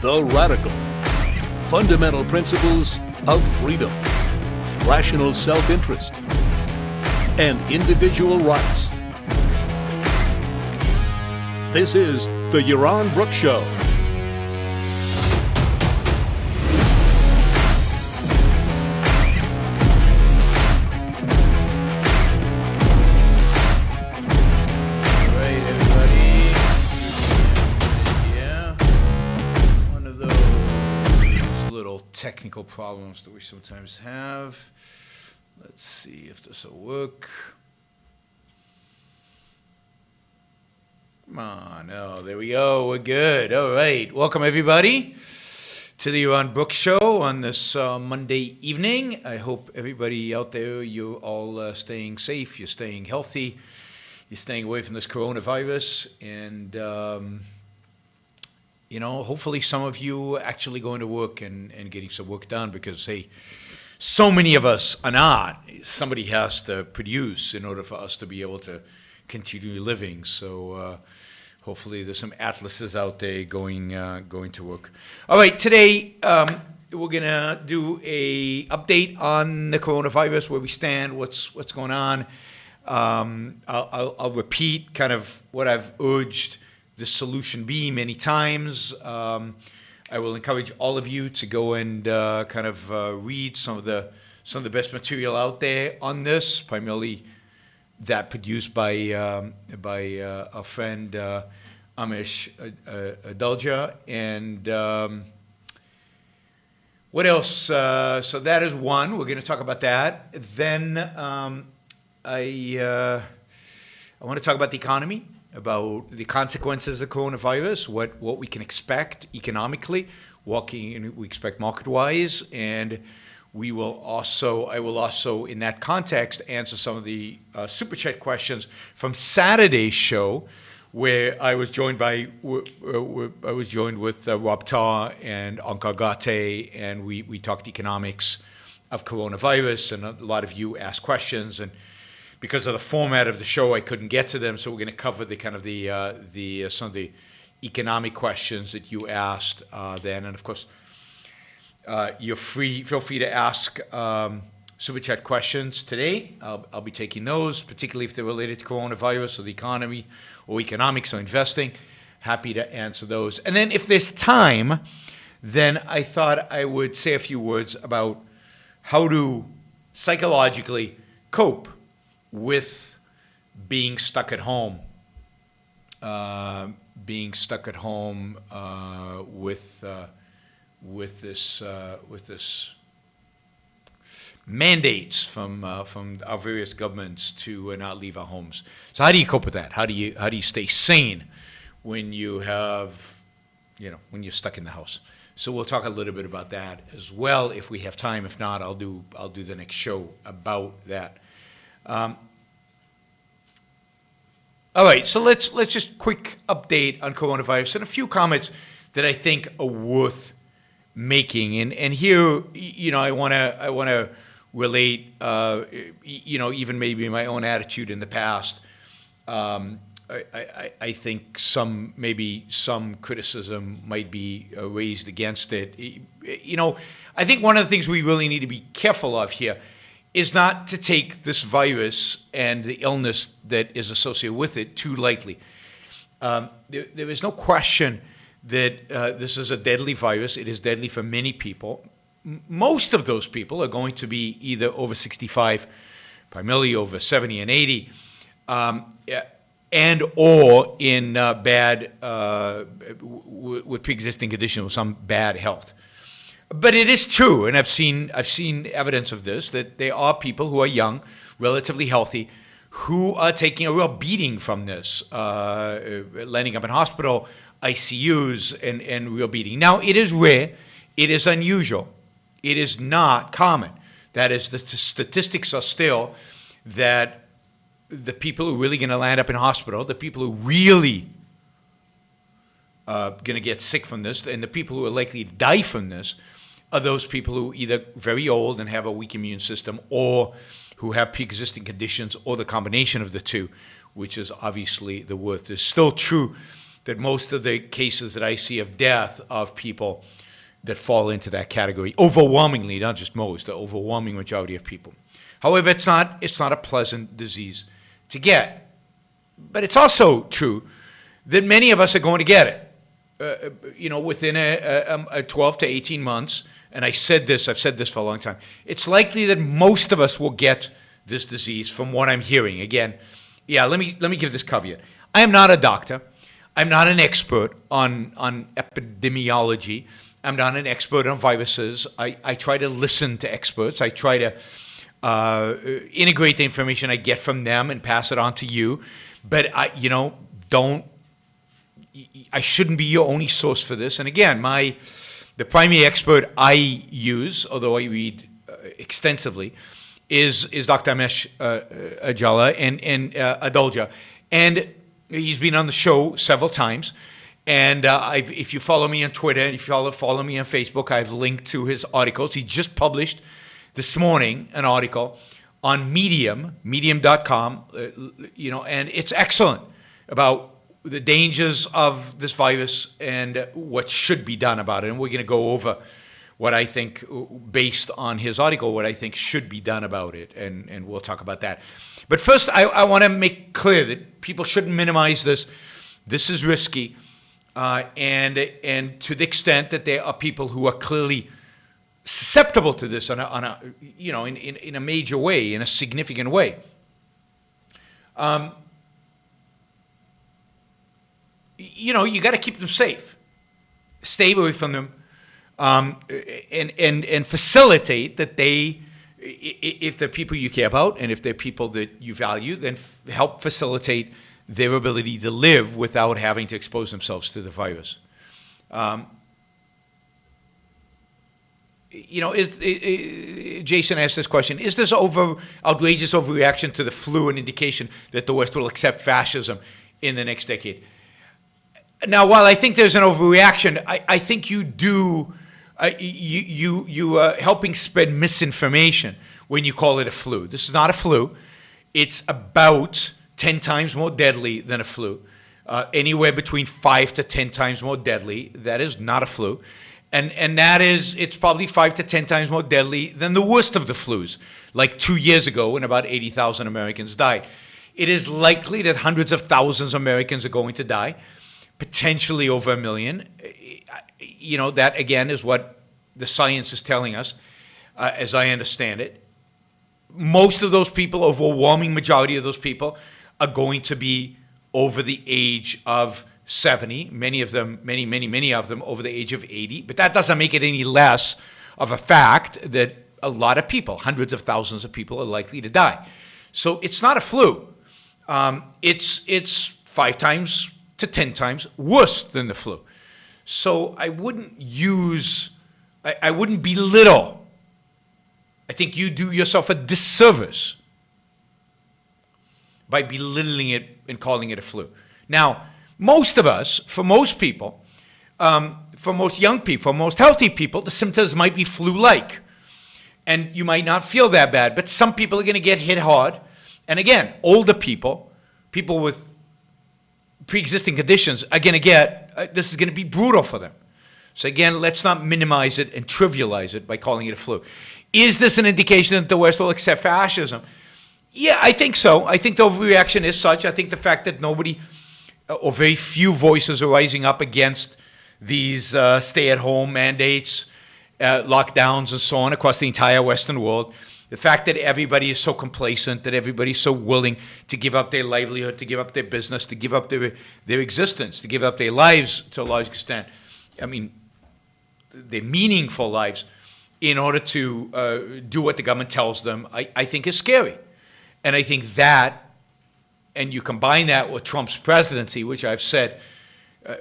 The Radical. Fundamental principles of freedom, rational self-interest, and individual rights. This is the Yaron Brook Show. Technical problems that we sometimes have. Let's see if this will work. Come on. Oh, there we go. We're good. All right. Welcome, everybody, to the Yaron Brook Show on this Monday evening. I hope everybody out there, you're all staying safe, you're staying healthy, you're staying away from this coronavirus, and hopefully some of you actually going to work and getting some work done because, hey, so many of us are not. Somebody has to produce in order for us to be able to continue living. So hopefully there's some atlases out there going to work. All right, today we're going to do a update on the coronavirus, where we stand, what's going on. I'll repeat kind of what I've urged the solution be many times. I will encourage all of you to go and read some of the best material out there on this, primarily that produced by our friend Amish Adalja. And what else? So that is one. We're going to talk about that. Then I want to talk about the economy, about the consequences of coronavirus, what we can expect economically, what we expect market-wise, and I will also, in that context, answer some of the Super Chat questions from Saturday's show, where I was joined with Rob Tarr and Onkar Gate, and we talked economics of coronavirus, and a lot of you asked questions, and because of the format of the show, I couldn't get to them, so we're going to cover some of the economic questions that you asked then. And of course, feel free to ask Super Chat questions today. I'll be taking those, particularly if they're related to coronavirus or the economy or economics or investing. Happy to answer those. And then if there's time, then I thought I would say a few words about how to psychologically cope with being stuck at home, with this mandates from our various governments to not leave our homes. So how do you cope with that? How do you stay sane when you when you're stuck in the house? So we'll talk a little bit about that as well if we have time. If not, I'll do the next show about that. All right, so let's just quick update on coronavirus and a few comments that I think are worth making. And here, I want to relate, even maybe my own attitude in the past. I think some criticism might be raised against it. I think one of the things we really need to be careful of here is not to take this virus and the illness that is associated with it too lightly. There is no question that this is a deadly virus. It is deadly for many people. Most of those people are going to be either over 65, primarily over 70 and 80, and or in with pre-existing conditions with some bad health. But it is true, and I've seen evidence of this, that there are people who are young, relatively healthy, who are taking a real beating from this, landing up in hospital, ICUs, and real beating. Now, it is rare. It is unusual. It is not common. That is, the statistics are still that the people who are really going to land up in hospital, the people who really going to get sick from this, and the people who are likely to die from this are those people who are either very old and have a weak immune system, or who have pre-existing conditions, or the combination of the two, which is obviously the worst. It's still true that most of the cases that I see of death of people that fall into that category, overwhelmingly, not just most, the overwhelming majority of people. However, it's not a pleasant disease to get. But it's also true that many of us are going to get it. Within a 12 to 18 months, and I've said this for a long time, it's likely that most of us will get this disease from what I'm hearing. Again, let me give this caveat. I am not a doctor. I'm not an expert on epidemiology. I'm not an expert on viruses. I try to listen to experts. I try to integrate the information I get from them and pass it on to you. But I shouldn't be your only source for this. And again, the primary expert I use, although I read extensively, is Dr. Amesh Adolja, and he's been on the show several times. And if you follow me on Twitter and if you follow me on Facebook, I've linked to his articles. He just published this morning an article on medium.com, and it's excellent about the dangers of this virus and what should be done about it. And we're going to go over what I think, based on his article, what I think should be done about it, and we'll talk about that. But first, I want to make clear that people shouldn't minimize this. This is risky. And to the extent that there are people who are clearly susceptible to this in a major way, in a significant way, you got to keep them safe, stay away from them, and facilitate that they, if they're people you care about and if they're people that you value, then help facilitate their ability to live without having to expose themselves to the virus. Jason asked this question: is this outrageous overreaction to the flu an indication that the West will accept fascism in the next decade? Now, while I think there's an overreaction, I think you do you helping spread misinformation when you call it a flu. This is not a flu. It's about 10 times more deadly than a flu, anywhere between 5 to 10 times more deadly. That is not a flu. And that is, it's probably 5 to 10 times more deadly than the worst of the flus, like 2 years ago when about 80,000 Americans died. It is likely that hundreds of thousands of Americans are going to die, potentially over 1 million. That again is what the science is telling us, as I understand it. Most of those people, overwhelming majority of those people, are going to be over the age of 70. Many of them over the age of 80. But that doesn't make it any less of a fact that a lot of people, hundreds of thousands of people, are likely to die. So it's not a flu. It's 5 times to 10 times worse than the flu. So I wouldn't belittle. I think you do yourself a disservice by belittling it and calling it a flu. Now, most of us, for most people, for most young people, for most healthy people, the symptoms might be flu-like. And you might not feel that bad, but some people are going to get hit hard. And again, older people, people with pre-existing conditions are going to get, this is going to be brutal for them. So again, let's not minimize it and trivialize it by calling it a flu. Is this an indication that the West will accept fascism? Yeah, I think so. I think the overreaction is such. I think the fact that nobody or very few voices are rising up against these stay-at-home mandates, lockdowns, and so on across the entire Western world, the fact that everybody is so complacent, that everybody's so willing to give up their livelihood, to give up their business, to give up their existence, to give up their lives to a large extent, I mean, their meaningful lives, in order to do what the government tells them, I think is scary. And I think that, and you combine that with Trump's presidency, which I've said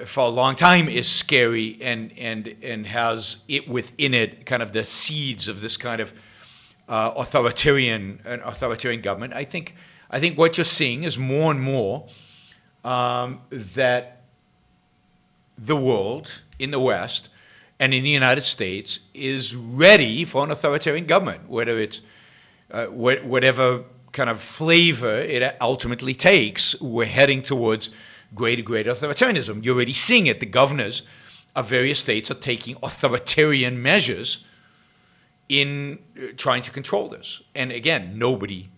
for a long time is scary and has it within it kind of the seeds of this kind of authoritarian government. I think what you're seeing is more and more that the world in the West and in the United States is ready for an authoritarian government, whether it's whatever kind of flavor it ultimately takes. We're heading towards greater authoritarianism. You're already seeing it. The governors of various states are taking authoritarian measures in trying to control this. And again, nobody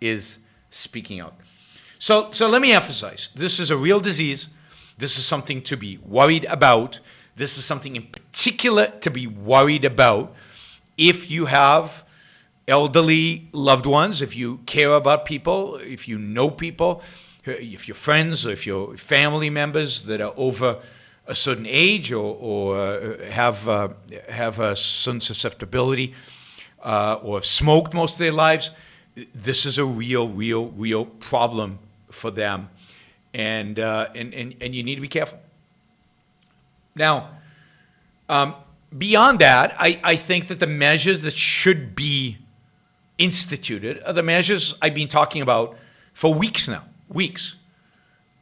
is speaking out. So let me emphasize, this is a real disease. This is something to be worried about. This is something in particular to be worried about if you have elderly loved ones, if you care about people, if you know people, if you're friends or if you're family members that are over a certain age or have a certain susceptibility or have smoked most of their lives, this is a real problem for them, and you need to be careful. Now, beyond that, I think that the measures that should be instituted are the measures I've been talking about for weeks now.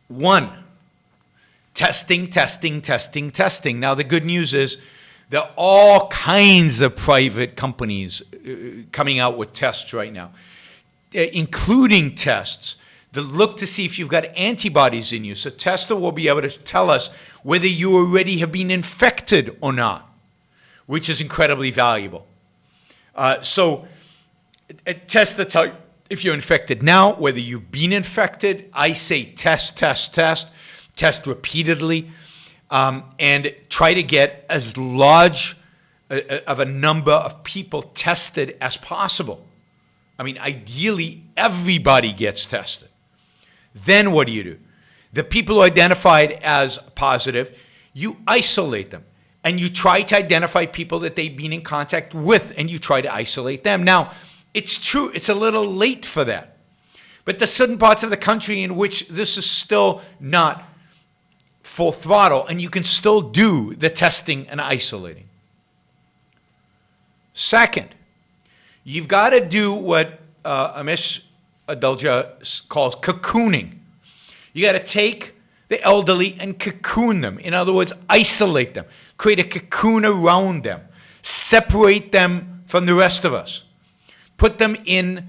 One, testing. Now, the good news is there are all kinds of private companies coming out with tests right now, including tests that look to see if you've got antibodies in you. So tester will be able to tell us whether you already have been infected or not, which is incredibly valuable. So a test that tells if you're infected now, whether you've been infected. I say test repeatedly, and try to get as large of a number of people tested as possible. I mean, ideally, everybody gets tested. Then what do? The people who are identified as positive, you isolate them. And you try to identify people that they've been in contact with, and you try to isolate them. Now, it's true, it's a little late for that. But there's certain parts of the country in which this is still not full throttle, and you can still do the testing and isolating. Second, you've got to do what Amish Adalja calls cocooning. You got to take the elderly and cocoon them. In other words, isolate them. Create a cocoon around them. Separate them from the rest of us. Put them in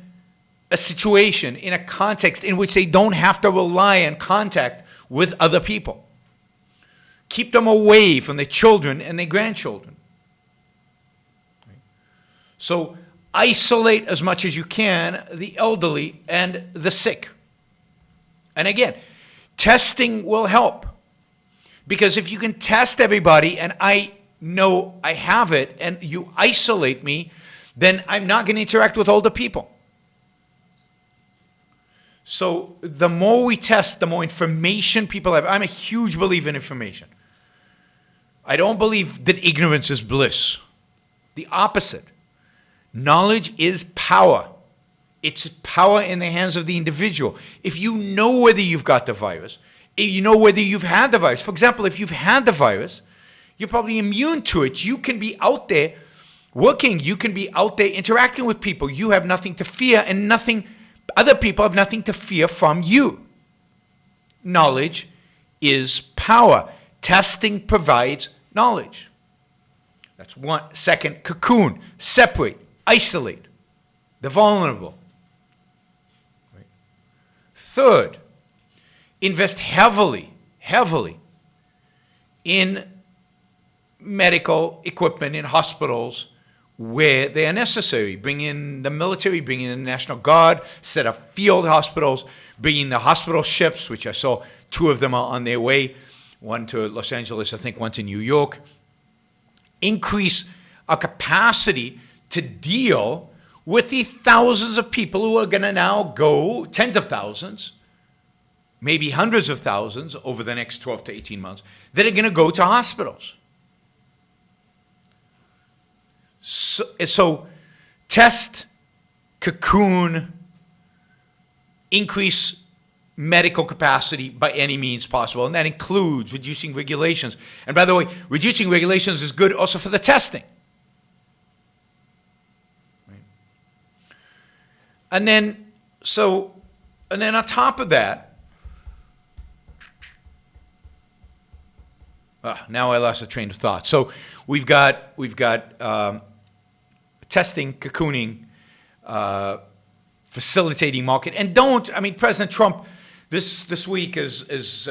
a situation, in a context in which they don't have to rely on contact with other people. Keep them away from their children and their grandchildren. So isolate as much as you can the elderly and the sick. And again, testing will help. Because if you can test everybody and I know I have it and you isolate me, then I'm not going to interact with older people. So the more we test, the more information people have. I'm a huge believer in information. I don't believe that ignorance is bliss. The opposite. Knowledge is power. It's power in the hands of the individual. If you know whether you've got the virus, if you know whether you've had the virus. For example, if you've had the virus, you're probably immune to it. You can be out there working. You can be out there interacting with people. You have nothing to fear, and other people have nothing to fear from you. Knowledge is power. Testing provides knowledge. That's one. Second, cocoon. Separate. Isolate the vulnerable. Right. Third, invest heavily in medical equipment in hospitals where they are necessary. Bring in the military, bring in the National Guard, set up field hospitals, bring in the hospital ships, which I saw 2 of them are on their way, one to Los Angeles, I think one to New York. Increase our capacity to deal with the thousands of people who are going to now go, tens of thousands, maybe hundreds of thousands over the next 12 to 18 months, that are going to go to hospitals. So test, cocoon, increase medical capacity by any means possible. And that includes reducing regulations. And by the way, reducing regulations is good also for the testing. Right? And then on top of that, now I lost a train of thought. So we've got testing, cocooning, facilitating market. And President Trump this week is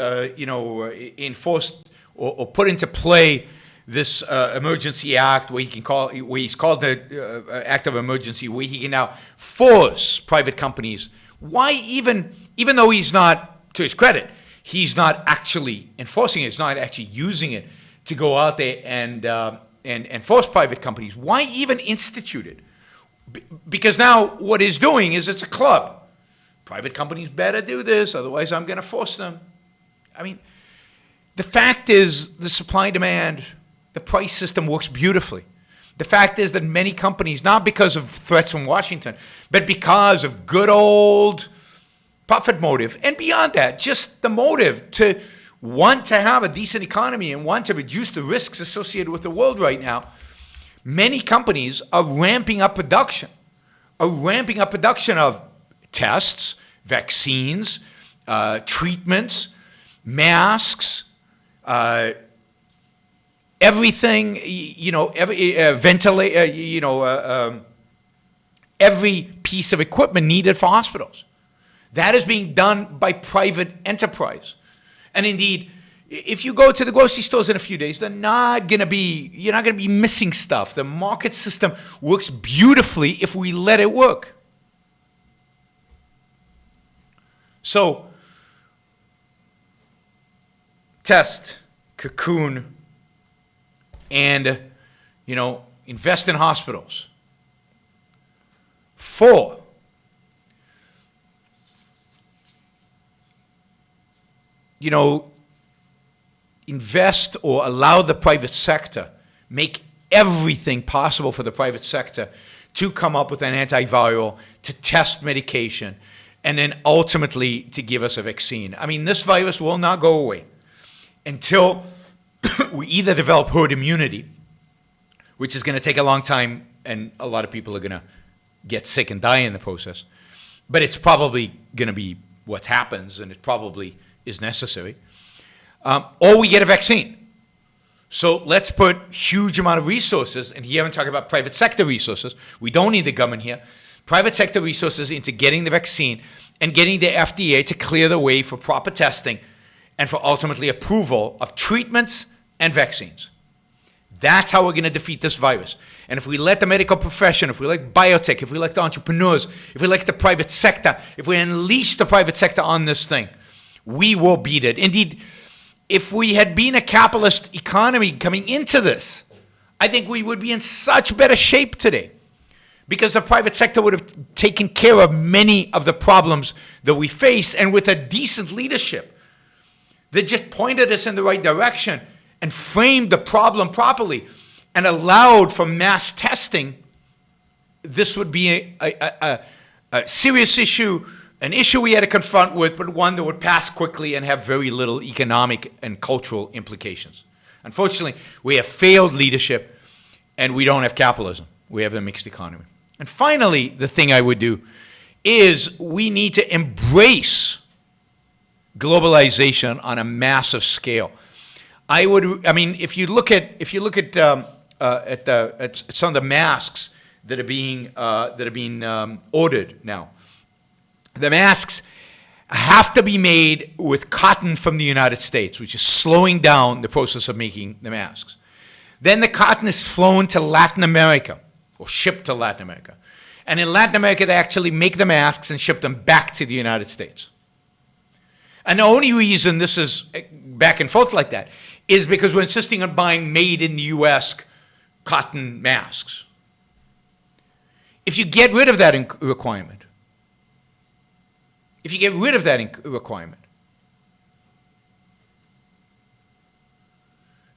enforced or put into play this emergency act where he's called the act of emergency, where he can now force private companies. Why even though he's not, to his credit, he's not actually enforcing it, he's not actually using it to go out there and force private companies. Why even institute it? Because now what he's doing is it's a club. Private companies better do this, otherwise I'm going to force them. I mean, the fact is the supply and demand, the price system works beautifully. The fact is that many companies, not because of threats from Washington, but because of good old profit motive, and beyond that, just the motive to want to have a decent economy and want to reduce the risks associated with the world right now, many companies are ramping up production of tests, vaccines, treatments, masks, everything, every piece of equipment needed for hospitals. That is being done by private enterprise. And indeed, if you go to the grocery stores in a few days, you're not going to be missing stuff. The market system works beautifully if we let it work. So, test, Cocoon, and, invest in hospitals. 4, invest or allow the private sector, make everything possible for the private sector to come up with an antiviral, to test medication, and then ultimately to give us a vaccine. I mean, this virus will not go away until we either develop herd immunity, which is going to take a long time, and a lot of people are going to get sick and die in the process. But it's probably going to be what happens, and it probably is necessary. Or we get a vaccine. So let's put huge amount of resources, and here I'm talking about private sector resources. We don't need the government here. Private sector resources into getting the vaccine and getting the FDA to clear the way for proper testing and for ultimately approval of treatments and vaccines. That's how we're going to defeat this virus. And if we let the medical profession, if we let biotech, if we let the entrepreneurs, if we let the private sector, if we unleash the private sector on this thing, we will beat it. Indeed, if we had been a capitalist economy coming into this, I think we would be in such better shape today, because the private sector would have taken care of many of the problems that we face, and with a decent leadership that just pointed us in the right direction and framed the problem properly and allowed for mass testing, this would be a serious issue, an issue we had to confront with, but one that would pass quickly and have very little economic and cultural implications. Unfortunately, we have failed leadership, and we don't have capitalism. We have a mixed economy. And finally, the thing I would do is we need to embrace globalization on a massive scale. If you look at some of the masks that are being ordered now, the masks have to be made with cotton from the United States, which is slowing down the process of making the masks. Then the cotton is flown to Latin America, or shipped to Latin America. And in Latin America, they actually make the masks and ship them back to the United States. And the only reason this is back and forth like that is because we're insisting on buying made in the U.S. cotton masks. If you get rid of that requirement,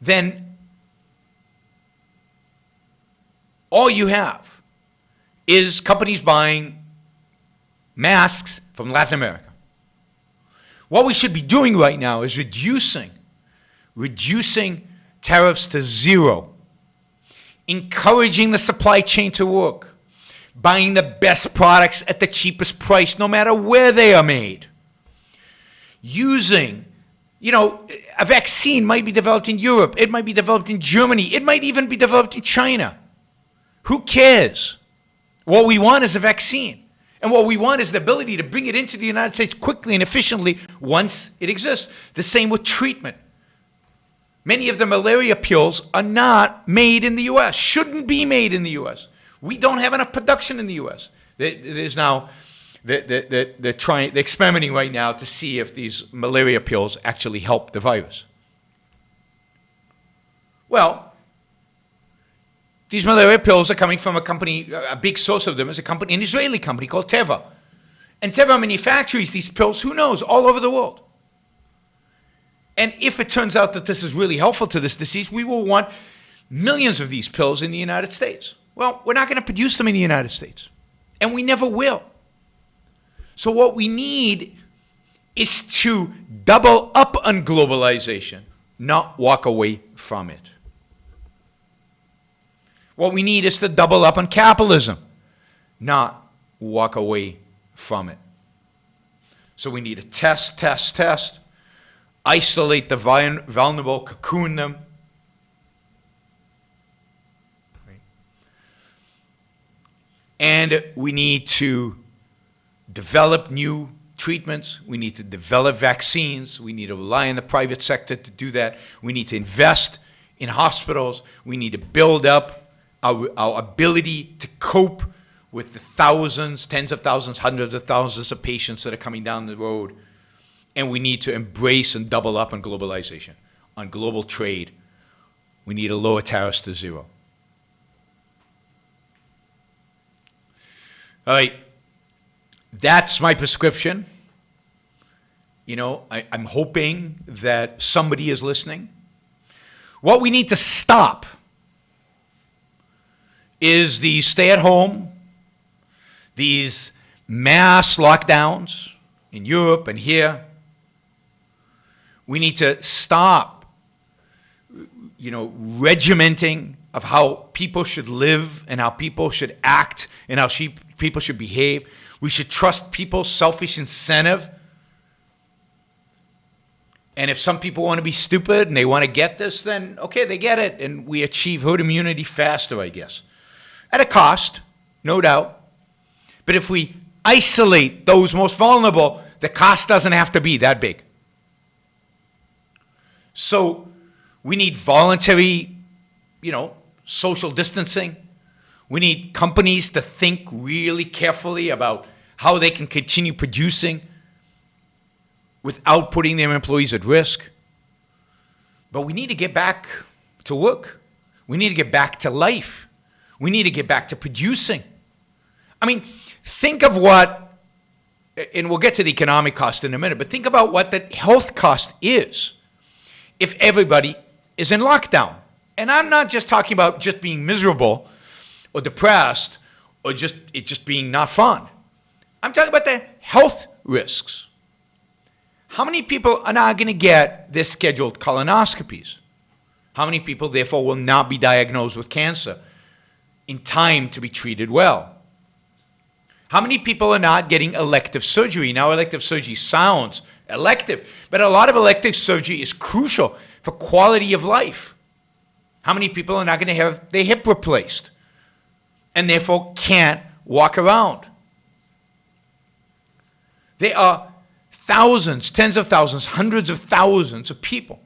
then all you have is companies buying masks from Latin America. What we should be doing right now is reducing tariffs to zero, encouraging the supply chain to work, buying the best products at the cheapest price, no matter where they are made. Using, a vaccine might be developed in Europe, it might be developed in Germany, it might even be developed in China. Who cares? What we want is a vaccine. And what we want is the ability to bring it into the United States quickly and efficiently once it exists. The same with treatment. Many of the malaria pills are not made in the U.S., shouldn't be made in the U.S. We don't have enough production in the U.S. There's now, they're experimenting right now to see if these malaria pills actually help the virus. Well, these malaria pills are coming from a company, a big source of them is an Israeli company called Teva. And Teva manufactures these pills, who knows, all over the world. And if it turns out that this is really helpful to this disease, we will want millions of these pills in the United States. Well, we're not going to produce them in the United States. And we never will. So what we need is to double up on globalization, not walk away from it. What we need is to double up on capitalism, not walk away from it. So we need to test, isolate the vulnerable, cocoon them. And we need to develop new treatments. We need to develop vaccines. We need to rely on the private sector to do that. We need to invest in hospitals. We need to build up our ability to cope with the thousands, tens of thousands, hundreds of thousands of patients that are coming down the road. And we need to embrace and double up on globalization, on global trade. We need to lower tariffs to zero. All right, that's my prescription. You know, I'm hoping that somebody is listening. What we need to stop is these stay-at-home, these mass lockdowns in Europe and here. We need to stop, regimenting of how people should live and how people should act and how people should behave. We should trust people's selfish incentive. And if some people want to be stupid and they want to get this, then okay, they get it. And we achieve herd immunity faster, I guess. At a cost, no doubt. But if we isolate those most vulnerable, the cost doesn't have to be that big. So we need voluntary, social distancing. We need companies to think really carefully about how they can continue producing without putting their employees at risk. But we need to get back to work. We need to get back to life. We need to get back to producing. I mean, think of what, and we'll get to the economic cost in a minute, but think about what the health cost is if everybody is in lockdown. And I'm not just talking about just being miserable or depressed or it just being not fun. I'm talking about the health risks. How many people are not going to get their scheduled colonoscopies? How many people, therefore, will not be diagnosed with cancer in time to be treated well? How many people are not getting elective surgery? Now, elective surgery sounds elective, but a lot of elective surgery is crucial for quality of life. How many people are not going to have their hip replaced and therefore can't walk around? There are thousands, tens of thousands, hundreds of thousands of people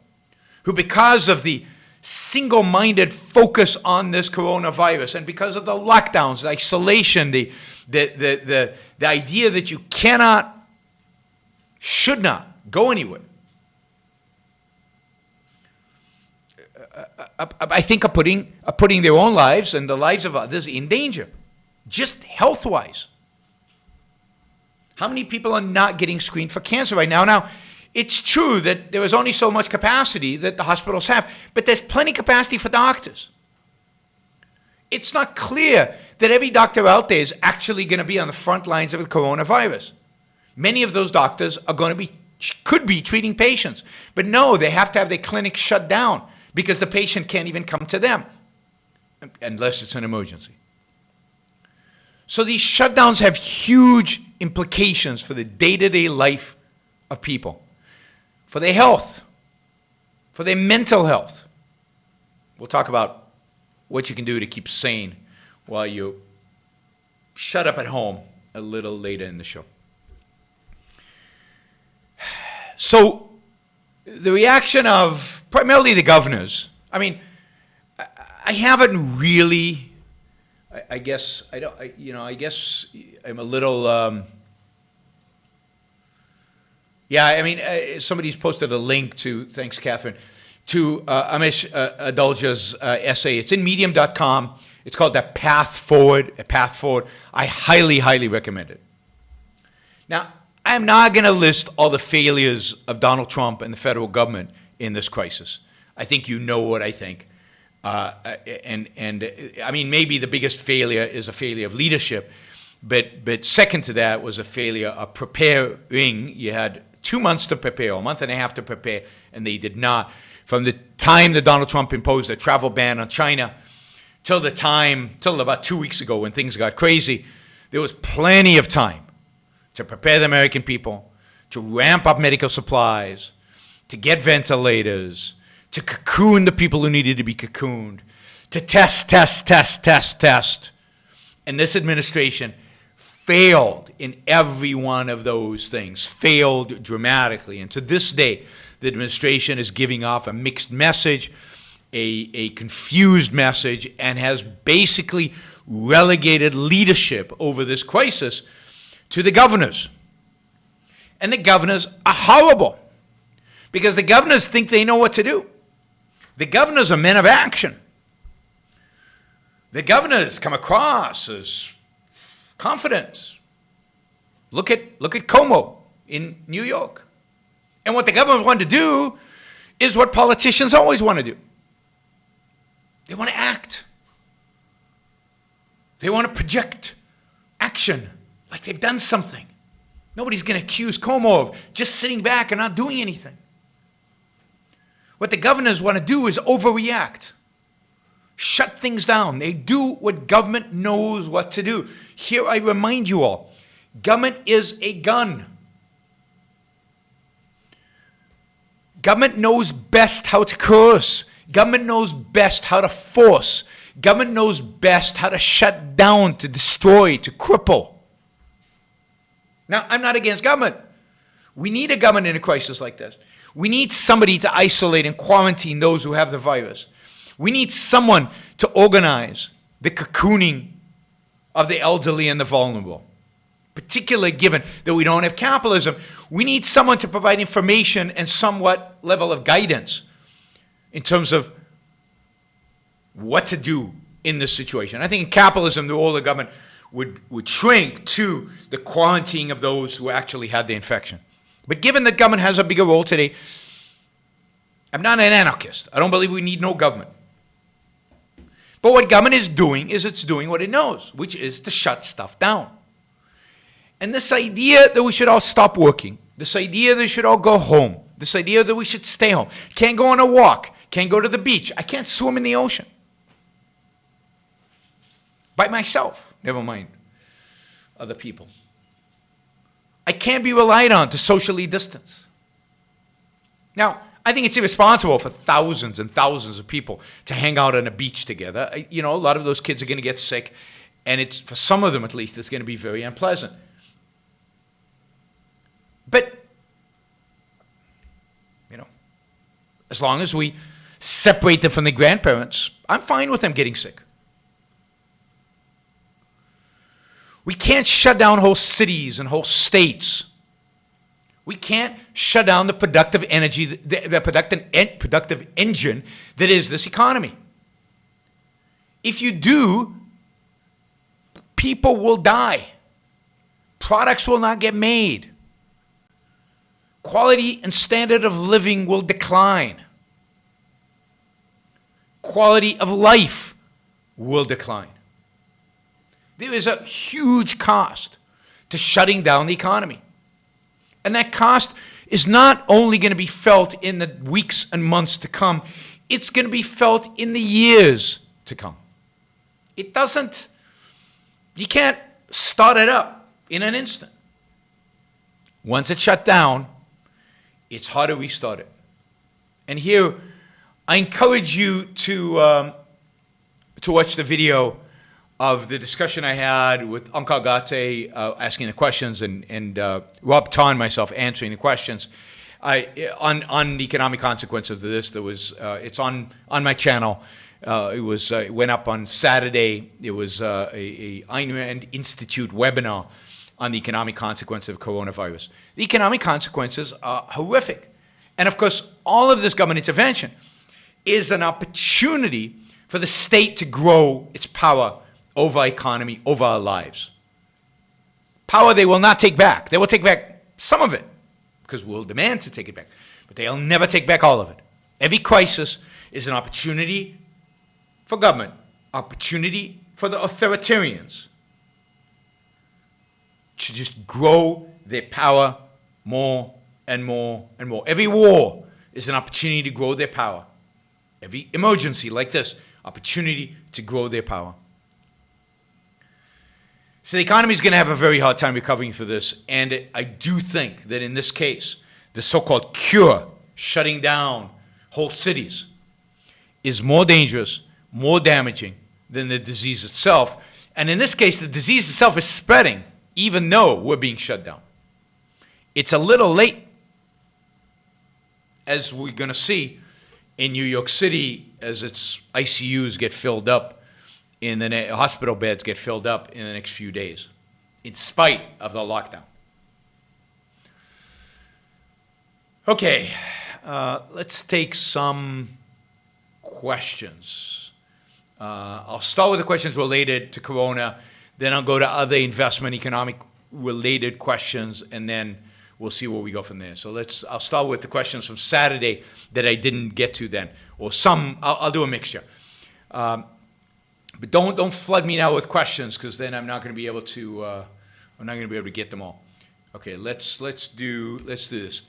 who, because of the single-minded focus on this coronavirus and because of the lockdowns, the isolation, the idea that you cannot, should not go anywhere, I think are putting their own lives and the lives of others in danger, just health-wise. How many people are not getting screened for cancer right now? Now, it's true that there is only so much capacity that the hospitals have, but there's plenty capacity for doctors. It's not clear that every doctor out there is actually going to be on the front lines of the coronavirus. Many of those doctors could be treating patients, but no, they have to have their clinic shut down because the patient can't even come to them unless it's an emergency. So these shutdowns have huge implications for the day-to-day life of people, for their health, for their mental health. We'll talk about what you can do to keep sane while you shut up at home a little later in the show. So the reaction of primarily the governors, I mean, I haven't really, I guess, I guess I'm a little, somebody's posted a link to, thanks Catherine, to Amish Adulja's essay. It's in medium.com. It's called The Path Forward, A Path Forward. I highly, highly recommend it. Now, I'm not going to list all the failures of Donald Trump and the federal government in this crisis. I think you know what I think. And I mean, maybe the biggest failure is a failure of leadership, but second to that was a failure of preparing. You had 2 months to prepare, a month and a half to prepare, and they did not. From the time that Donald Trump imposed a travel ban on China till about 2 weeks ago when things got crazy, there was plenty of time to prepare the American people, to ramp up medical supplies, to get ventilators, to cocoon the people who needed to be cocooned, to test. And this administration failed in every one of those things, failed dramatically. And to this day, the administration is giving off a mixed message, a confused message, and has basically relegated leadership over this crisis to the governors. And the governors are horrible because the governors think they know what to do. The governors are men of action. The governors come across as confident. Look at Cuomo in New York. And what the government want to do is what politicians always want to do. They want to act. They want to project action like they've done something. Nobody's going to accuse Cuomo of just sitting back and not doing anything. What the governors want to do is overreact. Shut things down. They do what government knows what to do. Here I remind you all, government is a gun. Government knows best how to curse. Government knows best how to force. Government knows best how to shut down, to destroy, to cripple. Now, I'm not against government. We need a government in a crisis like this. We need somebody to isolate and quarantine those who have the virus. We need someone to organize the cocooning of the elderly and the vulnerable. Particularly given that we don't have capitalism, we need someone to provide information and somewhat level of guidance in terms of what to do in this situation. I think in capitalism, the role of the government would shrink to the quarantining of those who actually had the infection. But given that government has a bigger role today, I'm not an anarchist. I don't believe we need no government. But what government is doing is it's doing what it knows, which is to shut stuff down. And this idea that we should all stop working, this idea that we should all go home, this idea that we should stay home, can't go on a walk, can't go to the beach, I can't swim in the ocean. By myself, never mind other people. I can't be relied on to socially distance. Now, I think it's irresponsible for thousands and thousands of people to hang out on a beach together. A lot of those kids are going to get sick, and it's, for some of them at least, it's going to be very unpleasant. But, as long as we separate them from the grandparents, I'm fine with them getting sick. We can't shut down whole cities and whole states. We can't shut down the productive energy, the productive engine that is this economy. If you do, people will die. Products will not get made. Quality and standard of living will decline. Quality of life will decline. There is a huge cost to shutting down the economy. And that cost is not only going to be felt in the weeks and months to come, it's going to be felt in the years to come. You can't start it up in an instant. Once it's shut down, it's hard to restart it. And here, I encourage you to watch the video of the discussion I had with Ankar Gate asking the questions and Rob Tarr, myself, answering the questions on the economic consequences of this. There was it's on my channel. It went up on Saturday. It was a Ayn Rand Institute webinar on the economic consequences of coronavirus. The economic consequences are horrific. And of course, all of this government intervention is an opportunity for the state to grow its power over our economy, over our lives. Power they will not take back. They will take back some of it, because we'll demand to take it back. But they'll never take back all of it. Every crisis is an opportunity for government, opportunity for the authoritarians to just grow their power more and more and more. Every war is an opportunity to grow their power. Every emergency like this, opportunity to grow their power. So the economy is going to have a very hard time recovering for this, and I do think that in this case, the so-called cure, shutting down whole cities, is more dangerous, more damaging than the disease itself. And in this case, the disease itself is spreading, even though we're being shut down. It's a little late, as we're going to see in New York City, as its ICUs get filled up, in the hospital beds get filled up in the next few days, in spite of the lockdown. Okay, let's take some questions. I'll start with the questions related to Corona, then I'll go to other investment, economic related questions, and then we'll see where we go from there. So I'll start with the questions from Saturday that I didn't get to then, or some. I'll do a mixture. But don't flood me now with questions, because then I'm not going to be able to get them all. Okay, let's do this.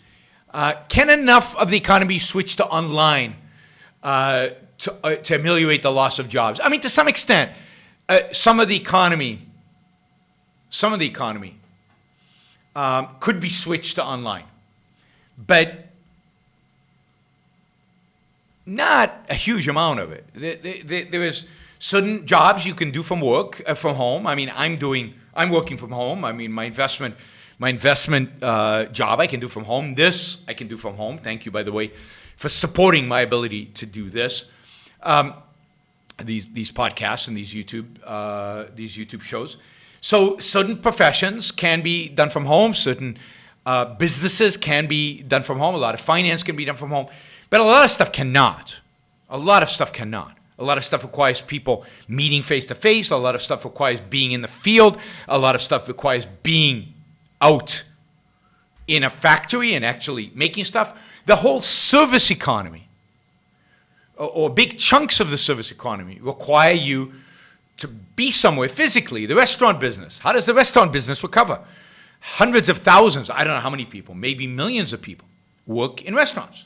Can enough of the economy switch to online to ameliorate the loss of jobs? I mean, to some extent, some of the economy could be switched to online, but not a huge amount of it. There is certain jobs you can do from home. I mean, I'm working from home. I mean, my investment job I can do from home. This I can do from home. Thank you, by the way, for supporting my ability to do this. These podcasts and these YouTube shows. So certain professions can be done from home. Certain businesses can be done from home. A lot of finance can be done from home, but a lot of stuff cannot. A lot of stuff requires people meeting face to face. A lot of stuff requires being in the field. A lot of stuff requires being out in a factory and actually making stuff. The whole service economy, or big chunks of the service economy, require you to be somewhere physically. The restaurant business. How does the restaurant business recover? Hundreds of thousands, I don't know how many people, maybe millions of people work in restaurants.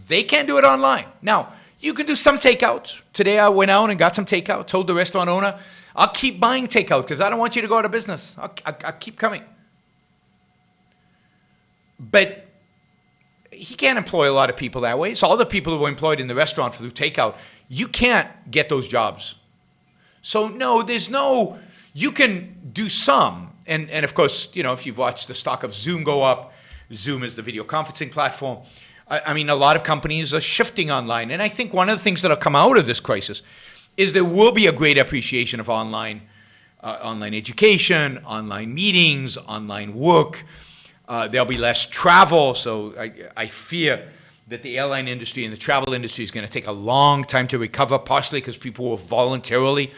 They can't do it online. Now, you can do some takeout. Today I went out and got some takeout, told the restaurant owner, I'll keep buying takeout because I don't want you to go out of business. I'll keep coming. But he can't employ a lot of people that way. So all the people who were employed in the restaurant through takeout, you can't get those jobs. So no, you can do some. And of course, if you've watched the stock of Zoom go up, Zoom is the video conferencing platform. I mean, a lot of companies are shifting online. And I think one of the things that will come out of this crisis is there will be a great appreciation of online education, online meetings, online work. There'll be less travel. So I fear that the airline industry and the travel industry is going to take a long time to recover, partially because people will voluntarily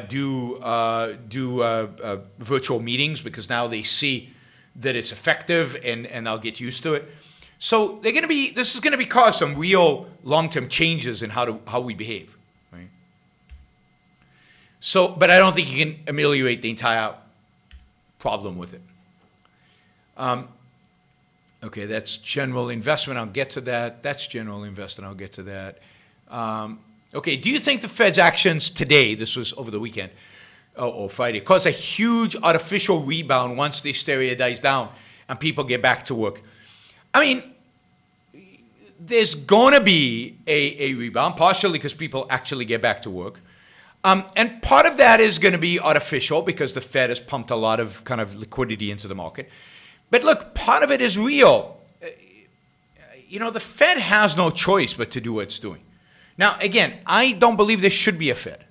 do virtual meetings because now they see that it's effective and they'll get used to it. So this is going to cause some real long-term changes in how we behave, right? So, but I don't think you can ameliorate the entire problem with it. Okay, that's general investment. I'll get to that. That's general investment. I'll get to that. Okay, do you think the Fed's actions today, this was over the weekend, or Friday, cause a huge artificial rebound once the hysteria dies down and people get back to work? I mean, there's going to be a rebound, partially because people actually get back to work. And part of that is going to be artificial because the Fed has pumped a lot of kind of liquidity into the market. But look, part of it is real. The Fed has no choice but to do what it's doing. Now, again, I don't believe there should be a Fed.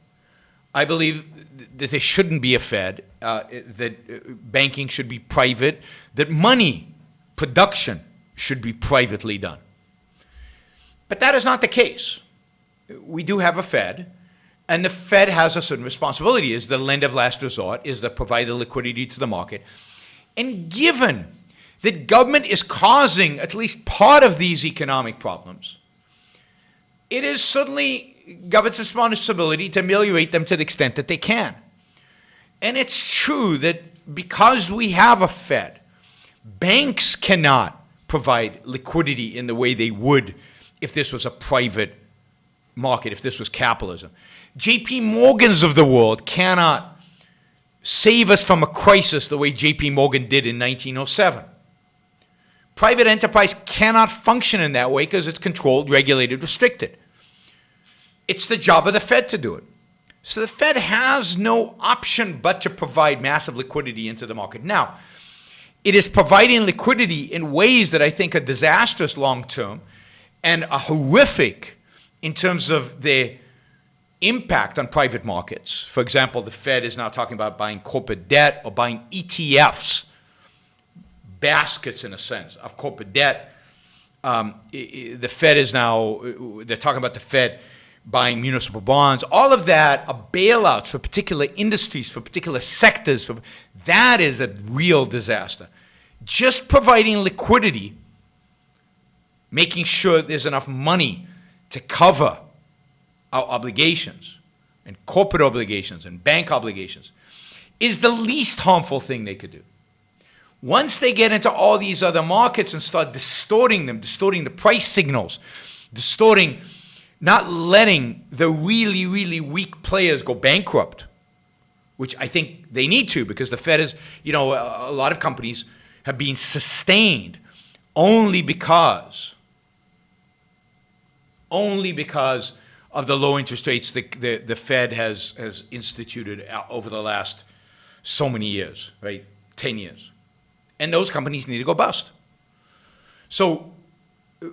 I believe that there shouldn't be a Fed, that banking should be private, that money production should be privately done. But that is not the case. We do have a Fed, and the Fed has a certain responsibility, is the lender of last resort, is to provide the liquidity to the market. And given that government is causing at least part of these economic problems, it is certainly government's responsibility to ameliorate them to the extent that they can. And it's true that because we have a Fed, banks cannot provide liquidity in the way they would if this was a private market, if this was capitalism. JP Morgans of the world cannot save us from a crisis the way JP Morgan did in 1907. Private enterprise cannot function in that way because it's controlled, regulated, restricted. It's the job of the Fed to do it. So the Fed has no option but to provide massive liquidity into the market. Now, it is providing liquidity in ways that I think are disastrous long term and are horrific in terms of their impact on private markets. For example, the Fed is now talking about buying corporate debt or buying ETFs, baskets in a sense of corporate debt. The Fed is now, they're talking about the Fed buying municipal bonds. All of that are bailouts for particular industries, for particular sectors. That is a real disaster. Just providing liquidity, making sure there's enough money to cover our obligations and corporate obligations and bank obligations is the least harmful thing they could do. Once they get into all these other markets and start distorting them, distorting the price signals, not letting the really, really weak players go bankrupt, which I think they need to because the Fed is, a lot of companies have been sustained only because of the low interest rates the Fed has instituted over the last so many years, right? 10 years. And those companies need to go bust. So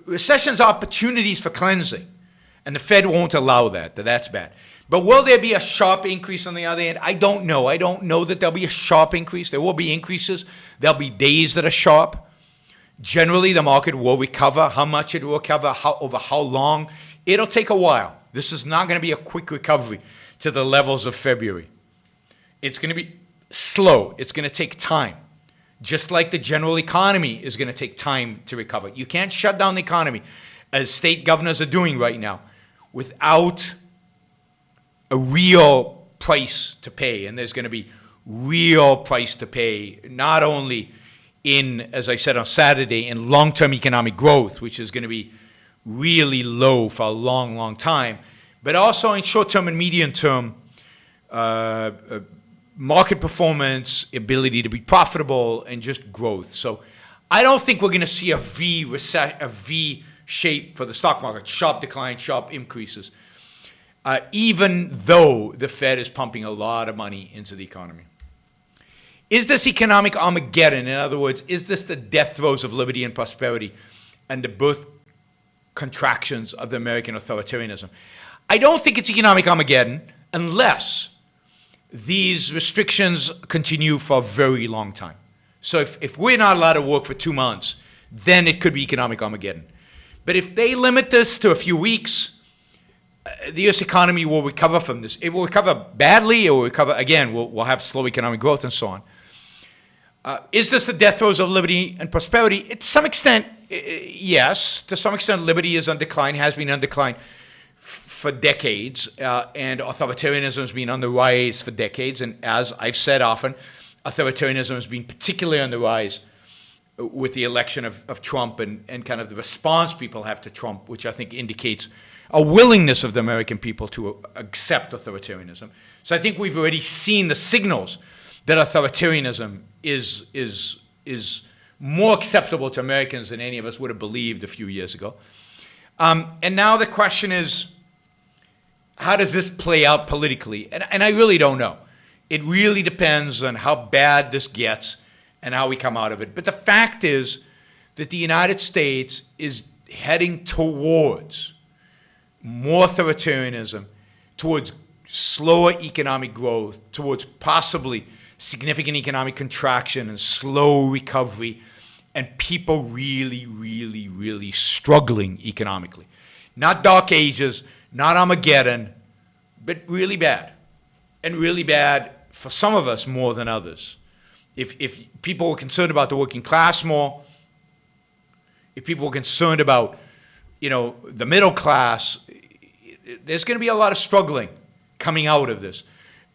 recessions are opportunities for cleansing, and the Fed won't allow that. That's bad. But will there be a sharp increase on the other end? I don't know. I don't know that there'll be a sharp increase. There will be increases. There'll be days that are sharp. Generally, the market will recover. How much it will recover, over how long, it'll take a while. This is not going to be a quick recovery to the levels of February. It's going to be slow. It's going to take time. Just like the general economy is going to take time to recover. You can't shut down the economy, as state governors are doing right now, without a real price to pay. And there's going to be real price to pay, not only in, as I said on Saturday, in long-term economic growth, which is going to be really low for a long, long time, but also in short-term and medium-term market performance, ability to be profitable, and just growth. So I don't think we're going to see a V shape for the stock market, sharp decline, sharp increases, even though the Fed is pumping a lot of money into the economy. Is this economic Armageddon? In other words, is this the death throes of liberty and prosperity and the birth contractions of the American authoritarianism? I don't think it's economic Armageddon unless these restrictions continue for a very long time. So if we're not allowed to work for 2 months, then it could be economic Armageddon. But if they limit this to a few weeks, the U.S. economy will recover from this. It will recover badly. It will recover, again, we'll have slow economic growth and so on. Is this the death throes of liberty and prosperity? To some extent, yes. To some extent, liberty is on decline, has been on decline for decades, and authoritarianism has been on the rise for decades. And as I've said often, authoritarianism has been particularly on the rise with the election of Trump and kind of the response people have to Trump, which I think indicates a willingness of the American people to accept authoritarianism. So I think we've already seen the signals that authoritarianism is more acceptable to Americans than any of us would have believed a few years ago. And now the question is, how does this play out politically? And I really don't know. It really depends on how bad this gets and how we come out of it. But the fact is that the United States is heading towards more authoritarianism, towards slower economic growth, towards possibly significant economic contraction and slow recovery, and people really, really, really struggling economically. Not dark ages, not Armageddon, but really bad. And really bad for some of us more than others. If people were concerned about the working class more, if people were concerned about, the middle class, there's going to be a lot of struggling coming out of this.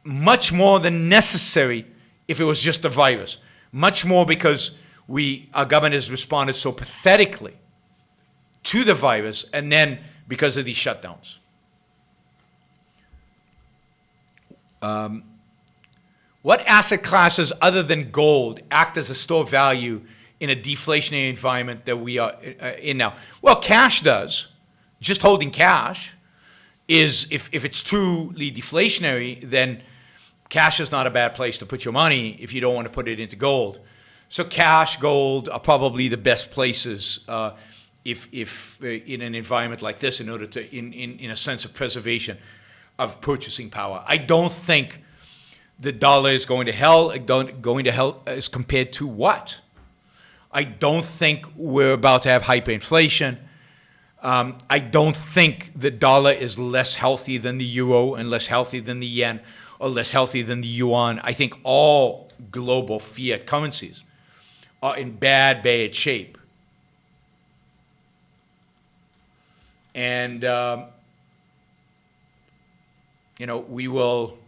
Much more than necessary if it was just a virus. Much more because our government has responded so pathetically to the virus, and then because of these shutdowns. What asset classes other than gold act as a store of value in a deflationary environment that we are in now? Well, cash does. Just holding cash is, if it's truly deflationary, then cash is not a bad place to put your money if you don't want to put it into gold. So cash, gold are probably the best places if in an environment like this, in order to, in a sense of preservation of purchasing power. I don't think the dollar is going to hell. Going to hell as compared to what? I don't think we're about to have hyperinflation. I don't think the dollar is less healthy than the euro and less healthy than the yen or less healthy than the yuan. I think all global fiat currencies are in bad shape. And, we will,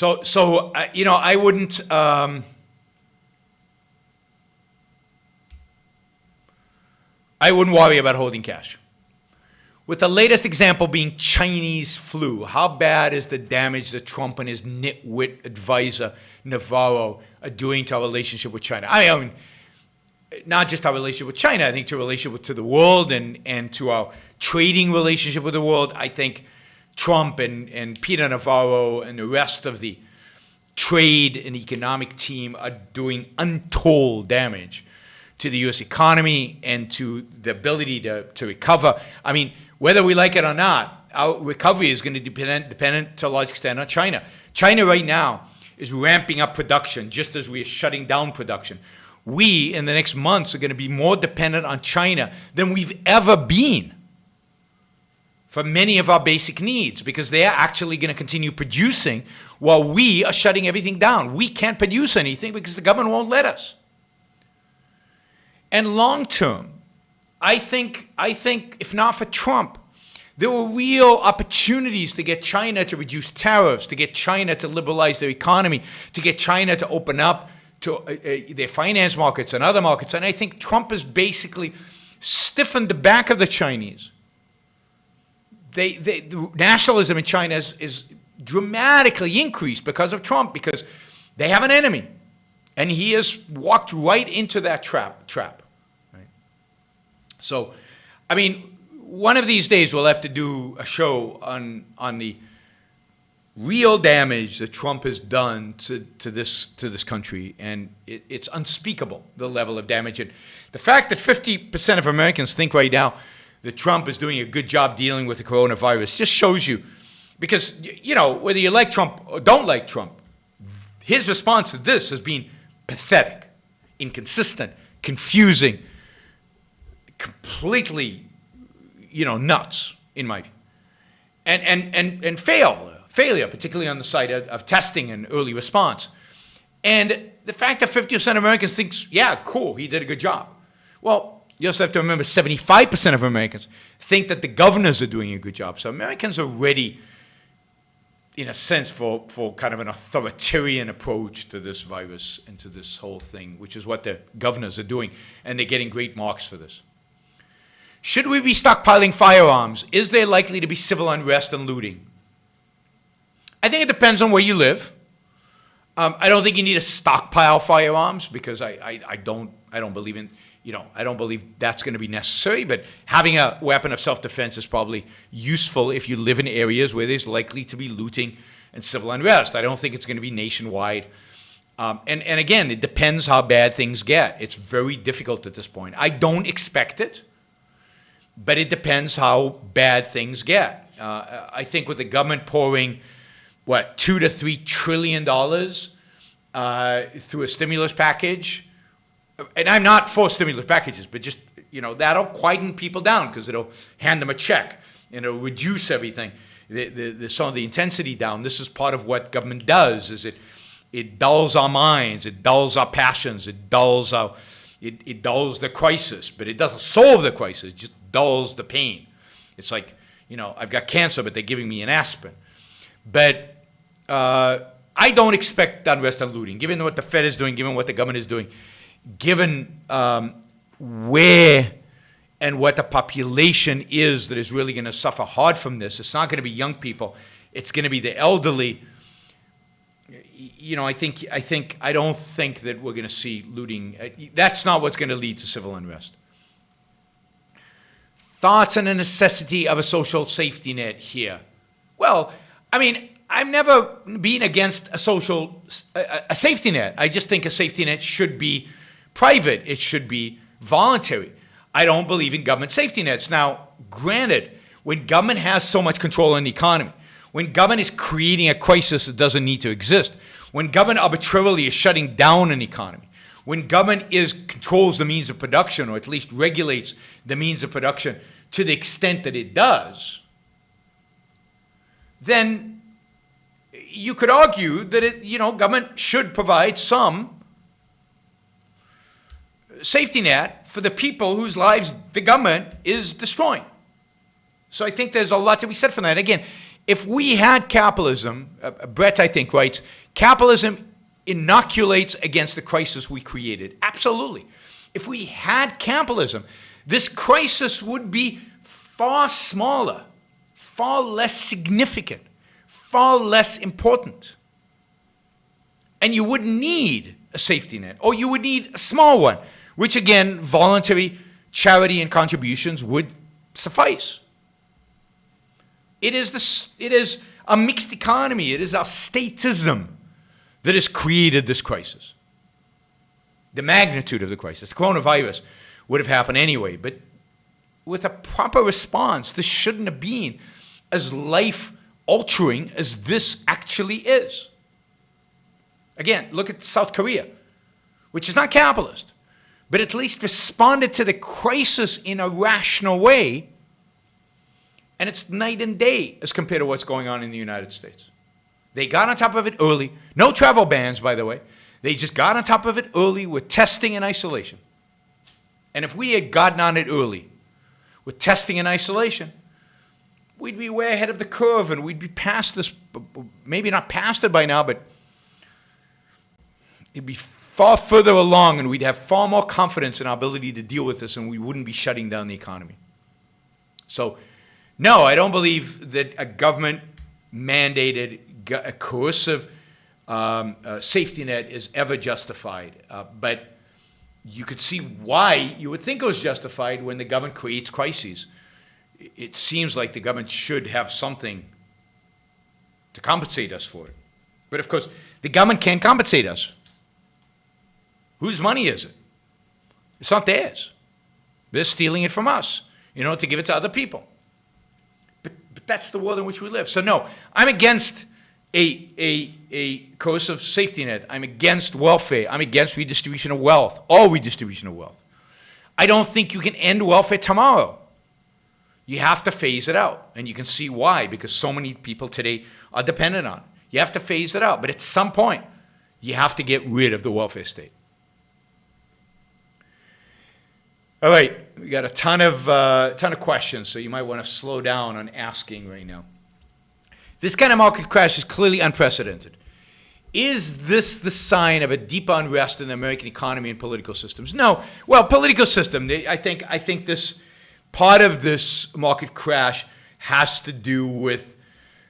I wouldn't, I wouldn't worry about holding cash. With the latest example being Chinese flu, how bad is the damage that Trump and his nitwit advisor, Navarro, are doing to our relationship with China? I mean, not just our relationship with China, I think to our relationship to the world and to our trading relationship with the world. I think Trump and Peter Navarro and the rest of the trade and economic team are doing untold damage to the U.S. economy and to the ability to recover. I mean, whether we like it or not, our recovery is going to depend to a large extent on China. China right now is ramping up production just as we are shutting down production. We, in the next months, are going to be more dependent on China than we've ever been for many of our basic needs, because they are actually going to continue producing while we are shutting everything down. We can't produce anything because the government won't let us. And long term, I think if not for Trump, there were real opportunities to get China to reduce tariffs, to get China to liberalize their economy, to get China to open up to their finance markets and other markets. And I think Trump has basically stiffened the back of the Chinese. The nationalism in China is dramatically increased because of Trump, because they have an enemy. And he has walked right into that trap. Right? So, I mean, one of these days we'll have to do a show on the real damage that Trump has done to this country, and it's unspeakable, the level of damage. And the fact that 50% of Americans think right now that Trump is doing a good job dealing with the coronavirus just shows you, because, whether you like Trump or don't like Trump, his response to this has been pathetic, inconsistent, confusing, completely, nuts, in my view. And failure, particularly on the side of testing and early response. And the fact that 50% of Americans thinks, yeah, cool, he did a good job. Well, you also have to remember 75% of Americans think that the governors are doing a good job. So Americans are ready, in a sense, for kind of an authoritarian approach to this virus and to this whole thing, which is what the governors are doing, and they're getting great marks for this. Should we be stockpiling firearms? Is there likely to be civil unrest and looting? I think it depends on where you live. I don't think you need to stockpile firearms, because I don't believe in I don't believe that's going to be necessary, but having a weapon of self-defense is probably useful if you live in areas where there's likely to be looting and civil unrest. I don't think it's going to be nationwide. And again, it depends how bad things get. It's very difficult at this point. I don't expect it, but it depends how bad things get. I think with the government pouring, $2 to $3 trillion through a stimulus package, and I'm not for stimulus packages, but just, that'll quieten people down because it'll hand them a check and it'll reduce everything, some of the intensity down. This is part of what government does, is it dulls our minds, it dulls our passions, it dulls the crisis, but it doesn't solve the crisis, it just dulls the pain. It's like, I've got cancer, but they're giving me an aspirin. But I don't expect unrest and looting, given what the Fed is doing, given what the government is doing, given where and what the population is that is really going to suffer hard from this. It's not going to be young people. It's going to be the elderly. I don't think that we're going to see looting. That's not what's going to lead to civil unrest. Thoughts on the necessity of a social safety net here? Well, I've never been against a safety net. I just think a safety net should be private. It should be voluntary. I don't believe in government safety nets. Now, granted, when government has so much control in the economy, when government is creating a crisis that doesn't need to exist, when government arbitrarily is shutting down an economy, when government controls the means of production, or at least regulates the means of production to the extent that it does, then you could argue that government should provide some safety net for the people whose lives the government is destroying. So I think there's a lot to be said for that. Again, if we had capitalism, Brett, I think, writes, capitalism inoculates against the crisis we created. Absolutely. If we had capitalism, this crisis would be far smaller, far less significant, far less important. And you wouldn't need a safety net, or you would need a small one, which again, voluntary charity and contributions would suffice. It is a mixed economy. It is our statism that has created this crisis. The magnitude of the crisis. The coronavirus would have happened anyway, but with a proper response, this shouldn't have been as life-altering as this actually is. Again, look at South Korea, which is not capitalist, but at least responded to the crisis in a rational way, and it's night and day as compared to what's going on in the United States. They got on top of it early. No travel bans, by the way. They just got on top of it early with testing and isolation. And if we had gotten on it early with testing and isolation, we'd be way ahead of the curve, and we'd be past this, maybe not past it by now, but it'd be far further along, and we'd have far more confidence in our ability to deal with this, and we wouldn't be shutting down the economy. So, no, I don't believe that a government-mandated, a coercive safety net is ever justified. But you could see why you would think it was justified when the government creates crises. It seems like the government should have something to compensate us for it. But of course, the government can't compensate us. Whose money is it? It's not theirs. They're stealing it from us, to give it to other people. But that's the world in which we live. So no, I'm against a coercive safety net. I'm against welfare. I'm against redistribution of wealth, all redistribution of wealth. I don't think you can end welfare tomorrow. You have to phase it out. And you can see why, because so many people today are dependent on it. You have to phase it out. But at some point, you have to get rid of the welfare state. All right, we got a ton of questions, so you might want to slow down on asking right now. This kind of market crash is clearly unprecedented. Is this the sign of a deep unrest in the American economy and political systems? No. Well, political system, I think this part of this market crash has to do with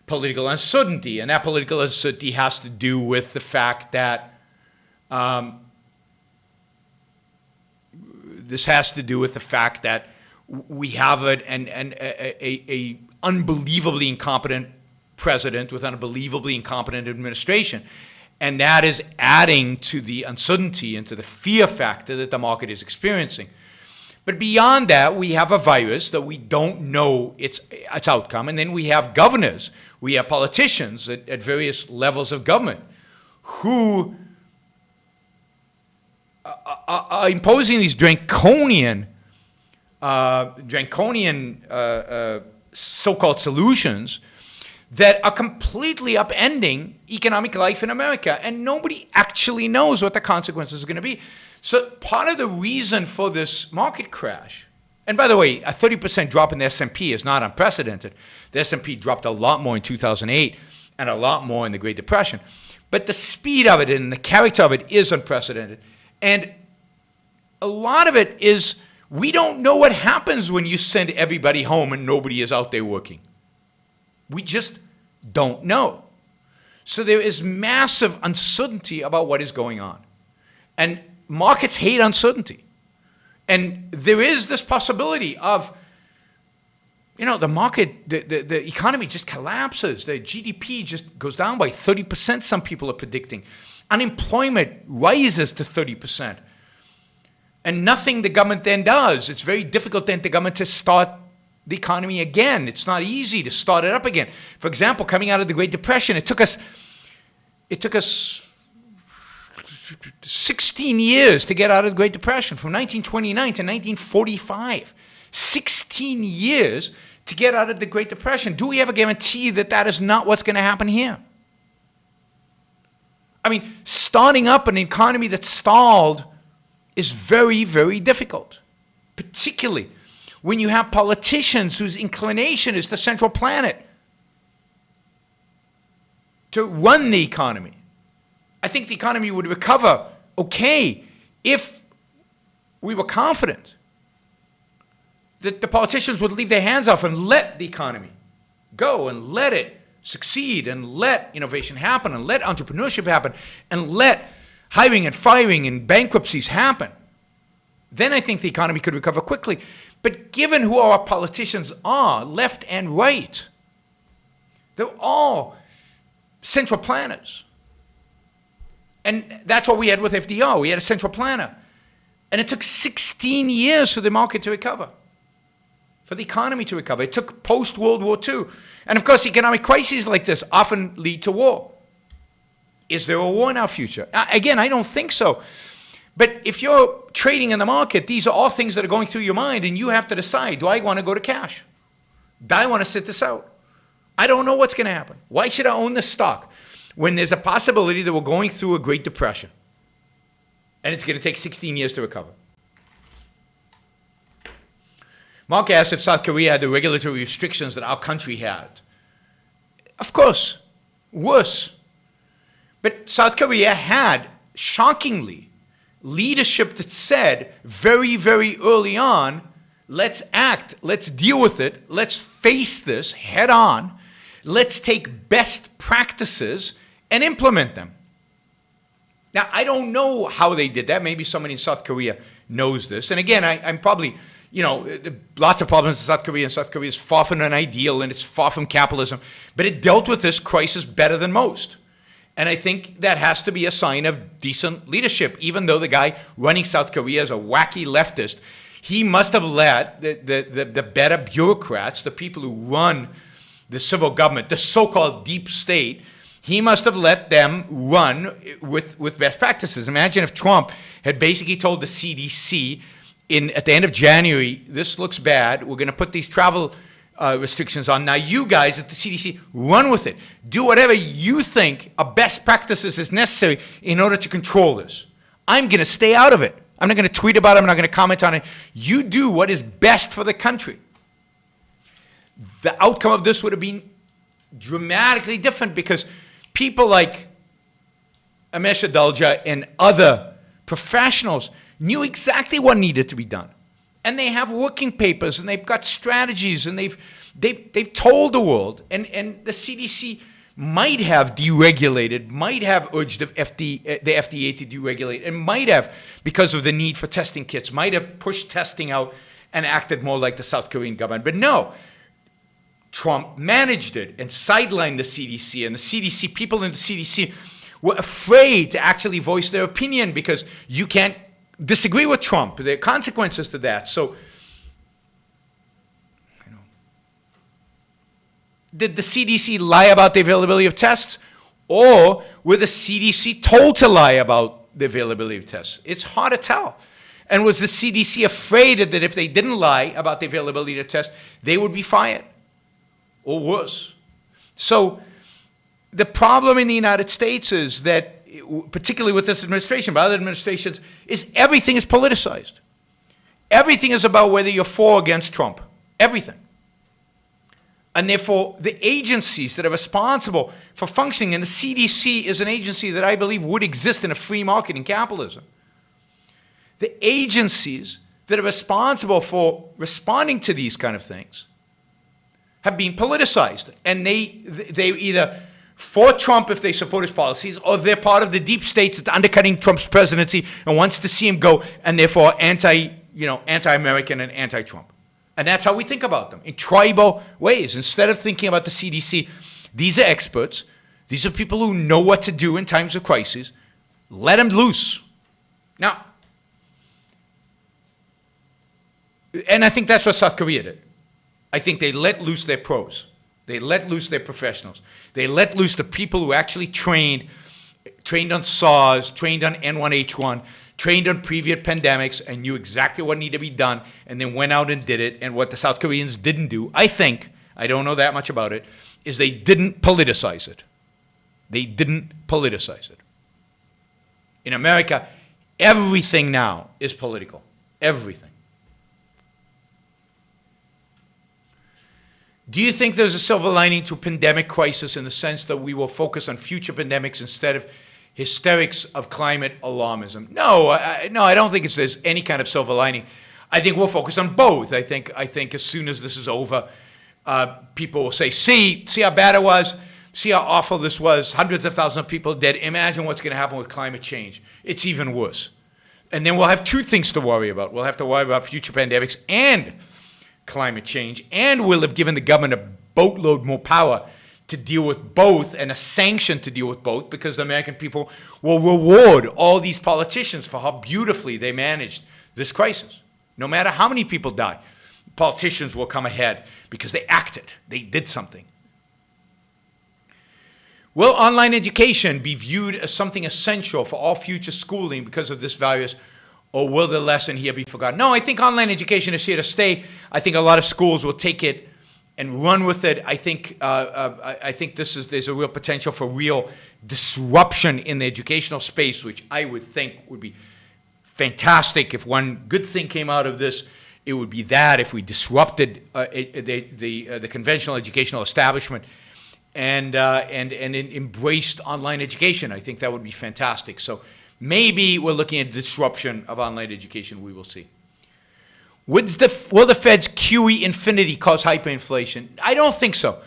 political uncertainty, and that political uncertainty has to do with the fact that this has to do with the fact that we have a unbelievably incompetent president with an unbelievably incompetent administration. And that is adding to the uncertainty and to the fear factor that the market is experiencing. But beyond that, we have a virus that we don't know its outcome. And then we have governors, we have politicians at various levels of government who are imposing these draconian so-called solutions that are completely upending economic life in America, and nobody actually knows what the consequences are going to be. So part of the reason for this market crash, and by the way, a 30% drop in the S&P is not unprecedented. The S&P dropped a lot more in 2008 and a lot more in the Great Depression. But the speed of it and the character of it is unprecedented. And a lot of it is we don't know what happens when you send everybody home and nobody is out there working. We just don't know. So there is massive uncertainty about what is going on. And markets hate uncertainty. And there is this possibility of, the market, the economy just collapses. The GDP just goes down by 30%, some people are predicting. Unemployment rises to 30%. And nothing the government then does. It's very difficult then for the government to start the economy again. It's not easy to start it up again. For example, coming out of the Great Depression, it took us 16 years to get out of the Great Depression, from 1929 to 1945. 16 years to get out of the Great Depression. Do we have a guarantee that that is not what's going to happen here? I mean, starting up an economy that's stalled is very, very difficult, particularly when you have politicians whose inclination is to central plan it, to run the economy. I think the economy would recover okay if we were confident that the politicians would leave their hands off and let the economy go and let it succeed and let innovation happen and let entrepreneurship happen and let hiring and firing and bankruptcies happen. Then I think the economy could recover quickly. But given who our politicians are, left and right, they're all central planners. And that's what we had with FDR. We had a central planner. And it took 16 years for the market to recover, for the economy to recover. It took post-World War II. And of course, economic crises like this often lead to war. Is there a war in our future? Again, I don't think so. But if you're trading in the market, these are all things that are going through your mind, and you have to decide, do I want to go to cash? Do I want to sit this out? I don't know what's going to happen. Why should I own this stock when there's a possibility that we're going through a Great Depression and it's going to take 16 years to recover? Mark asked if South Korea had the regulatory restrictions that our country had. Of course, worse. But South Korea had, shockingly, leadership that said very, very early on, let's act, let's deal with it, let's face this head on, let's take best practices and implement them. Now, I don't know how they did that. Maybe somebody in South Korea knows this. And again, I'm probably, lots of problems in South Korea, and South Korea is far from an ideal, and it's far from capitalism. But it dealt with this crisis better than most. And I think that has to be a sign of decent leadership. Even though the guy running South Korea is a wacky leftist, he must have let the better bureaucrats, the people who run the civil government, the so-called deep state, he must have let them run with best practices. Imagine if Trump had basically told the CDC at the end of January, this looks bad, we're going to put these travel restrictions on. Now you guys at the CDC, run with it. Do whatever you think are best practices is necessary in order to control this. I'm going to stay out of it. I'm not going to tweet about it. I'm not going to comment on it. You do what is best for the country. The outcome of this would have been dramatically different because people like Amesh Adalja and other professionals knew exactly what needed to be done. And they have working papers, and they've got strategies, and they've told the world. And the CDC might have deregulated, might have urged the FDA to deregulate, and might have, because of the need for testing kits, might have pushed testing out and acted more like the South Korean government. But no, Trump managed it and sidelined the CDC, and the CDC, people in the CDC were afraid to actually voice their opinion because you can't disagree with Trump. There are consequences to that. So, did the CDC lie about the availability of tests, or were the CDC told to lie about the availability of tests? It's hard to tell. And was the CDC afraid that if they didn't lie about the availability of tests, they would be fired, or worse? So the problem in the United States is that, particularly with this administration, but other administrations, is everything is politicized. Everything is about whether you're for or against Trump. Everything. And therefore, the agencies that are responsible for functioning, and the CDC is an agency that I believe would exist in a free market in capitalism. The agencies that are responsible for responding to these kind of things have been politicized. And they either for Trump if they support his policies, or they're part of the deep states that's undercutting Trump's presidency and wants to see him go, and therefore anti-American and anti-Trump. And that's how we think about them, in tribal ways. Instead of thinking about the CDC, these are experts. These are people who know what to do in times of crisis. Let them loose. Now, and I think that's what South Korea did. I think they let loose their pros. They let loose their professionals. They let loose the people who actually trained on SARS, trained on N1H1, trained on previous pandemics, and knew exactly what needed to be done, and then went out and did it. And what the South Koreans didn't do, I think, I don't know that much about it, is they didn't politicize it. They didn't politicize it. In America, everything now is political. Everything. Do you think there's a silver lining to a pandemic crisis in the sense that we will focus on future pandemics instead of hysterics of climate alarmism? No, I don't think there's any kind of silver lining. I think we'll focus on both. I think as soon as this is over, people will say, see how bad it was, see how awful this was, hundreds of thousands of people dead. Imagine what's going to happen with climate change. It's even worse. And then we'll have two things to worry about. We'll have to worry about future pandemics and climate change, and we'll have given the government a boatload more power to deal with both, and a sanction to deal with both, because the American people will reward all these politicians for how beautifully they managed this crisis. No matter how many people die, politicians will come ahead because they acted, they did something. Will online education be viewed as something essential for all future schooling because of this virus, or will the lesson here be forgotten? No, I think online education is here to stay. I think a lot of schools will take it and run with it. I think there's a real potential for real disruption in the educational space, which I would think would be fantastic. If one good thing came out of this, it would be that if we disrupted the conventional educational establishment and embraced online education. I think that would be fantastic. So maybe we're looking at disruption of online education. We will see. Will the Fed's QE infinity cause hyperinflation? I don't think so.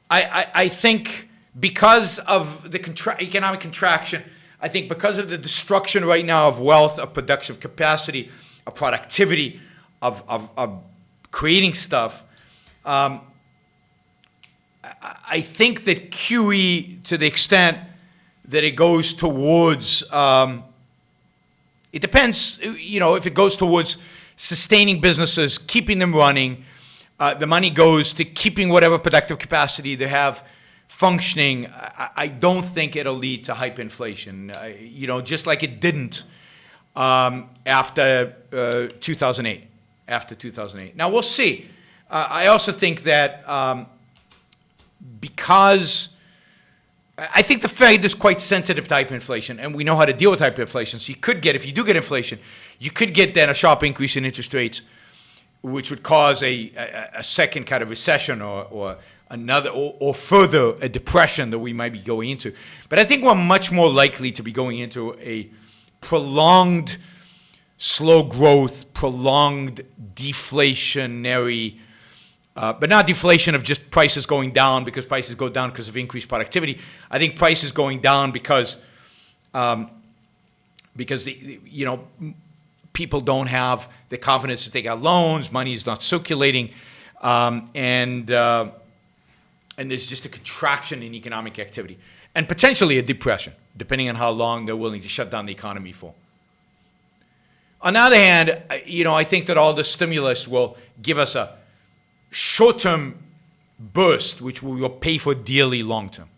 I think because of the economic contraction, I think because of the destruction right now of wealth, of production capacity, of productivity, of creating stuff, I think that QE, to the extent that it goes towards, it depends, if it goes towards sustaining businesses, keeping them running, the money goes to keeping whatever productive capacity they have functioning. I don't think it'll lead to hyperinflation, just like it didn't after 2008. After 2008. Now, we'll see. I also think that because I think the Fed is quite sensitive to hyperinflation, and we know how to deal with hyperinflation. So you could get, if you do get inflation, you could get then a sharp increase in interest rates, which would cause a second kind of recession or another, or further a depression that we might be going into. But I think we're much more likely to be going into a prolonged slow growth, prolonged deflationary But not deflation of just prices going down because prices go down because of increased productivity. I think prices going down because people don't have the confidence to take out loans, money is not circulating, and there's just a contraction in economic activity and potentially a depression, depending on how long they're willing to shut down the economy for. On the other hand, I think that all the stimulus will give us a short-term burst, which we will pay for dearly long-term.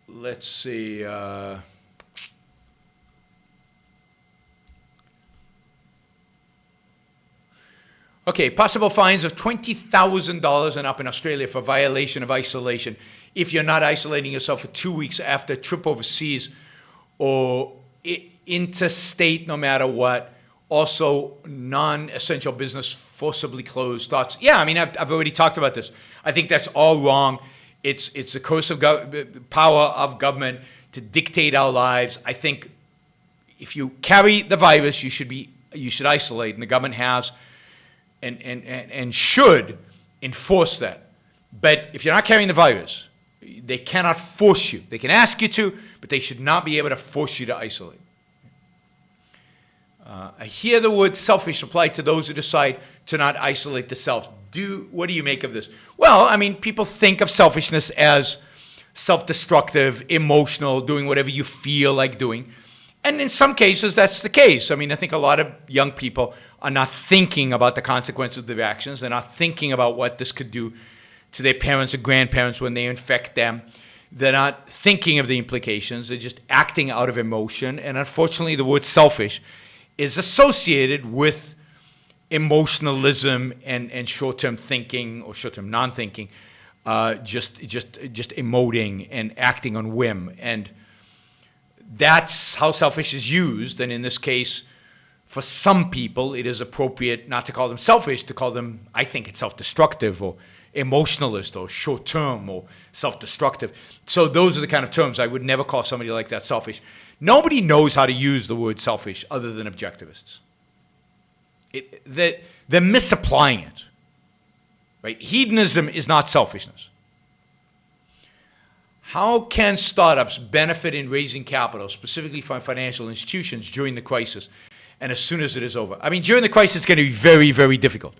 Let's see. Okay, possible fines of $20,000 and up in Australia for violation of isolation if you're not isolating yourself for 2 weeks after a trip overseas or interstate, no matter what. Also, non-essential business forcibly closed starts. Yeah, I mean, I've already talked about this. I think that's all wrong. It's the curse of power of government to dictate our lives. I think if you carry the virus, you should isolate, and the government has and should enforce that. But if you're not carrying the virus, they cannot force you. They can ask you to, but they should not be able to force you to isolate. I hear the word selfish applied to those who decide to not isolate themselves. What do you make of this? Well, I mean, people think of selfishness as self-destructive, emotional, doing whatever you feel like doing. And in some cases, that's the case. I mean, I think a lot of young people are not thinking about the consequences of their actions. They're not thinking about what this could do to their parents or grandparents when they infect them. They're not thinking of the implications. They're just acting out of emotion. And unfortunately, the word selfish is associated with emotionalism and short-term thinking or short-term non-thinking, just emoting and acting on whim. And that's how selfish is used. And in this case, for some people, it is appropriate not to call them selfish, to call them, I think it's self-destructive or emotionalist or short-term or self-destructive. So those are the kind of terms. I would never call somebody like that selfish. Nobody knows how to use the word selfish other than objectivists. They're misapplying it. Right? Hedonism is not selfishness. How can startups benefit in raising capital, specifically from financial institutions, during the crisis and as soon as it is over? I mean, during the crisis, it's going to be very, very difficult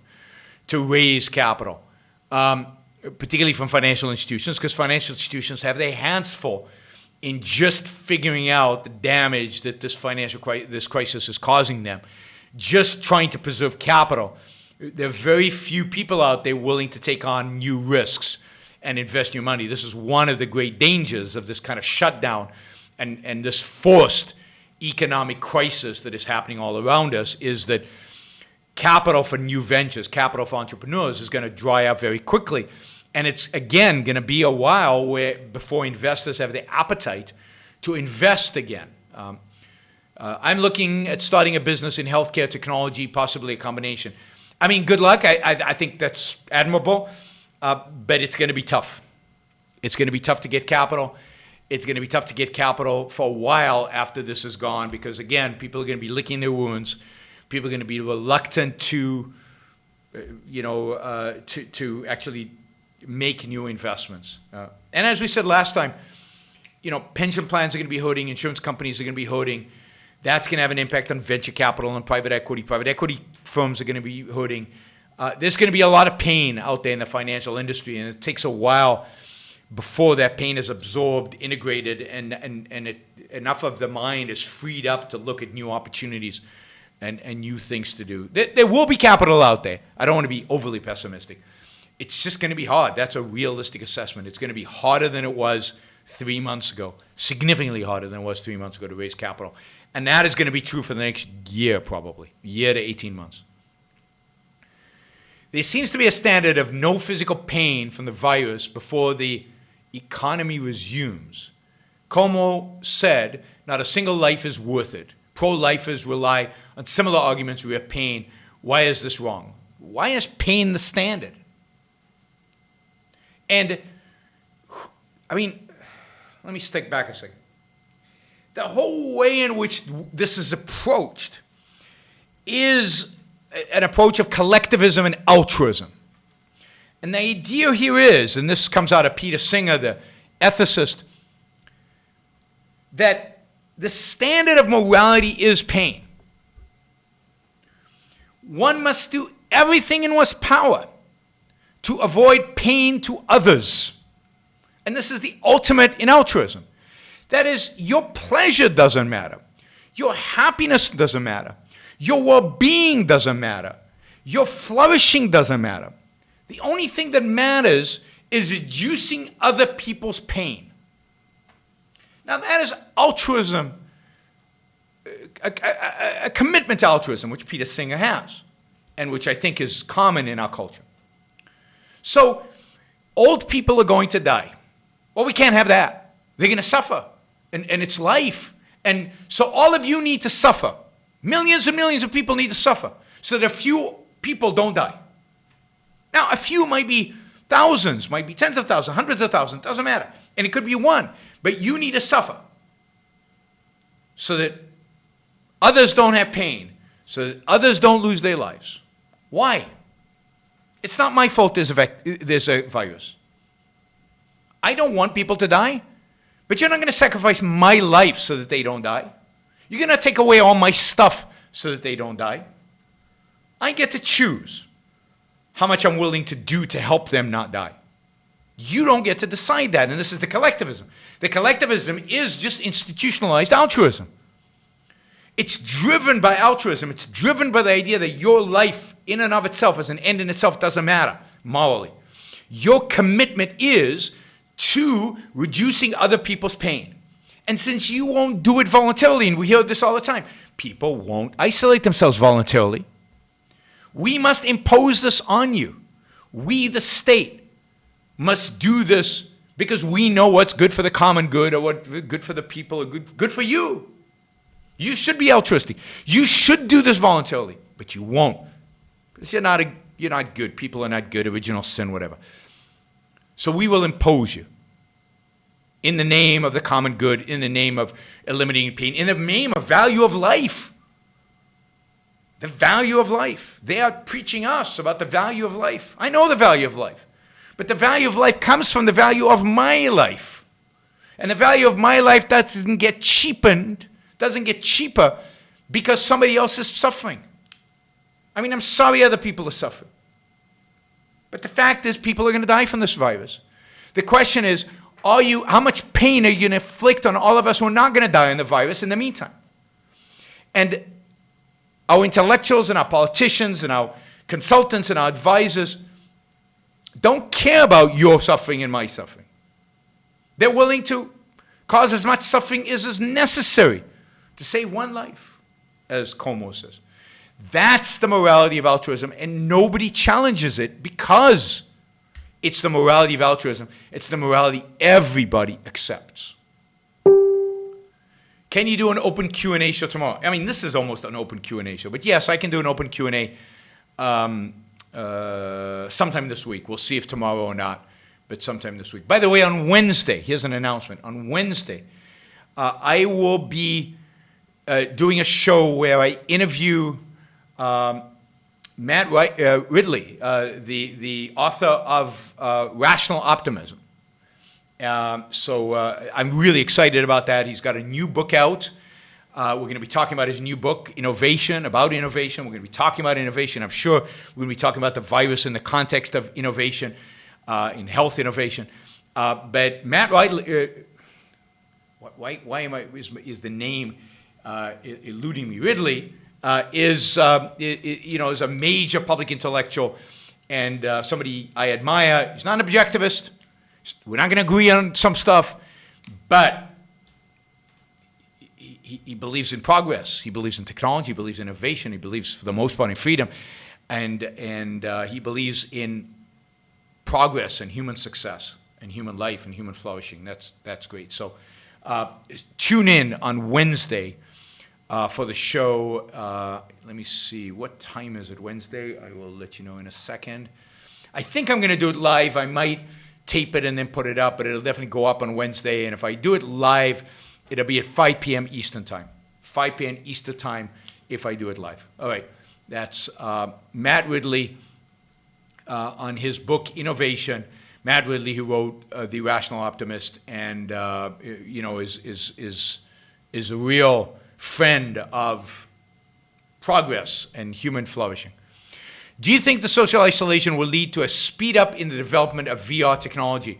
to raise capital, particularly from financial institutions, because financial institutions have their hands full in just figuring out the damage that this crisis is causing them, just trying to preserve capital. There are very few people out there willing to take on new risks and invest new money. This is one of the great dangers of this kind of shutdown and this forced economic crisis that is happening all around us, is that capital for new ventures, capital for entrepreneurs is going to dry up very quickly. And it's, again, going to be a while before investors have the appetite to invest again. I'm looking at starting a business in healthcare technology, possibly a combination. I mean, good luck. I think that's admirable, but it's going to be tough. It's going to be tough to get capital. It's going to be tough to get capital for a while after this is gone because, again, people are going to be licking their wounds. People are going to be reluctant to actually make new investments. And as we said last time, pension plans are going to be hurting, insurance companies are going to be hurting. That's going to have an impact on venture capital and private equity. Private equity firms are going to be hurting. There's going to be a lot of pain out there in the financial industry, and it takes a while before that pain is absorbed, integrated, and enough of the mind is freed up to look at new opportunities and new things to do. There will be capital out there. I don't want to be overly pessimistic. It's just going to be hard. That's a realistic assessment. It's going to be harder than it was 3 months ago, significantly harder than it was 3 months ago to raise capital. And that is going to be true for the next year, probably, year to 18 months. There seems to be a standard of no physical pain from the virus before the economy resumes. Como said, not a single life is worth it. Pro-lifers rely on similar arguments where pain. Why is this wrong? Why is pain the standard? And, I mean, let me step back a second. The whole way in which this is approached is an approach of collectivism and altruism. And the idea here is, and this comes out of Peter Singer, the ethicist, that the standard of morality is pain. One must do everything in one's power to avoid pain to others. And this is the ultimate in altruism. That is, your pleasure doesn't matter. Your happiness doesn't matter. Your well-being doesn't matter. Your flourishing doesn't matter. The only thing that matters is reducing other people's pain. Now that is altruism, a commitment to altruism, which Peter Singer has, and which I think is common in our culture. So, old people are going to die. Well, we can't have that. They're going to suffer, and it's life. And so all of you need to suffer. Millions and millions of people need to suffer so that a few people don't die. Now, a few might be thousands, might be tens of thousands, hundreds of thousands, doesn't matter. And it could be one, but you need to suffer so that others don't have pain, so that others don't lose their lives. Why? It's not my fault there's a virus. I don't want people to die, but you're not going to sacrifice my life so that they don't die. You're going to take away all my stuff so that they don't die. I get to choose how much I'm willing to do to help them not die. You don't get to decide that, and this is the collectivism. The collectivism is just institutionalized altruism. It's driven by altruism. It's driven by the idea that your life in and of itself as an end in itself doesn't matter morally. Your commitment is to reducing other people's pain. And since you won't do it voluntarily, and we hear this all the time, people won't isolate themselves voluntarily. We must impose this on you. We, the state, must do this because we know what's good for the common good or what's good for the people or good for you. You should be altruistic. You should do this voluntarily, but you won't. Because you're not good. People are not good. Original sin, whatever. So we will impose you in the name of the common good, in the name of eliminating pain, in the name of value of life. The value of life. They are preaching us about the value of life. I know the value of life. But the value of life comes from the value of my life. And the value of my life doesn't get cheapened, doesn't get cheaper because somebody else is suffering. I mean, I'm sorry other people are suffering. But the fact is people are going to die from this virus. The question is, how much pain are you going to inflict on all of us who are not going to die in the virus in the meantime? And our intellectuals and our politicians and our consultants and our advisors don't care about your suffering and my suffering. They're willing to cause as much suffering as is necessary to save one life, as Como says. That's the morality of altruism, and nobody challenges it because it's the morality of altruism. It's the morality everybody accepts. Can you do an open Q&A show tomorrow? I mean, this is almost an open Q&A show, but yes, I can do an open Q&A sometime this week. We'll see if tomorrow or not, but sometime this week. By the way, on Wednesday, here's an announcement. On Wednesday, I will be doing a show where I interview Matt Ridley, the author of Rational Optimism. So I'm really excited about that. He's got a new book out. We're going to be talking about his new book, Innovation, about innovation. We're going to be talking about innovation. I'm sure we're going to be talking about the virus in the context of innovation, in health innovation. But Matt Ridley, is the name eluding me? Ridley is a major public intellectual and somebody I admire. He's not an objectivist. We're not going to agree on some stuff, but he believes in progress. He believes in technology. He believes in innovation. He believes, for the most part, in freedom, and he believes in progress and human success and human life and human flourishing. That's great. So tune in on Wednesday for the show. Let me see. What time is it? Wednesday? I will let you know in a second. I think I'm going to do it live. I might tape it and then put it up, but it'll definitely go up on Wednesday. And if I do it live, it'll be at 5 p.m. Eastern Time. 5 p.m. Eastern Time if I do it live. All right. That's Matt Ridley on his book Innovation. Matt Ridley, who wrote The Rational Optimist, and is a real friend of progress and human flourishing. Do you think the social isolation will lead to a speed up in the development of VR technology?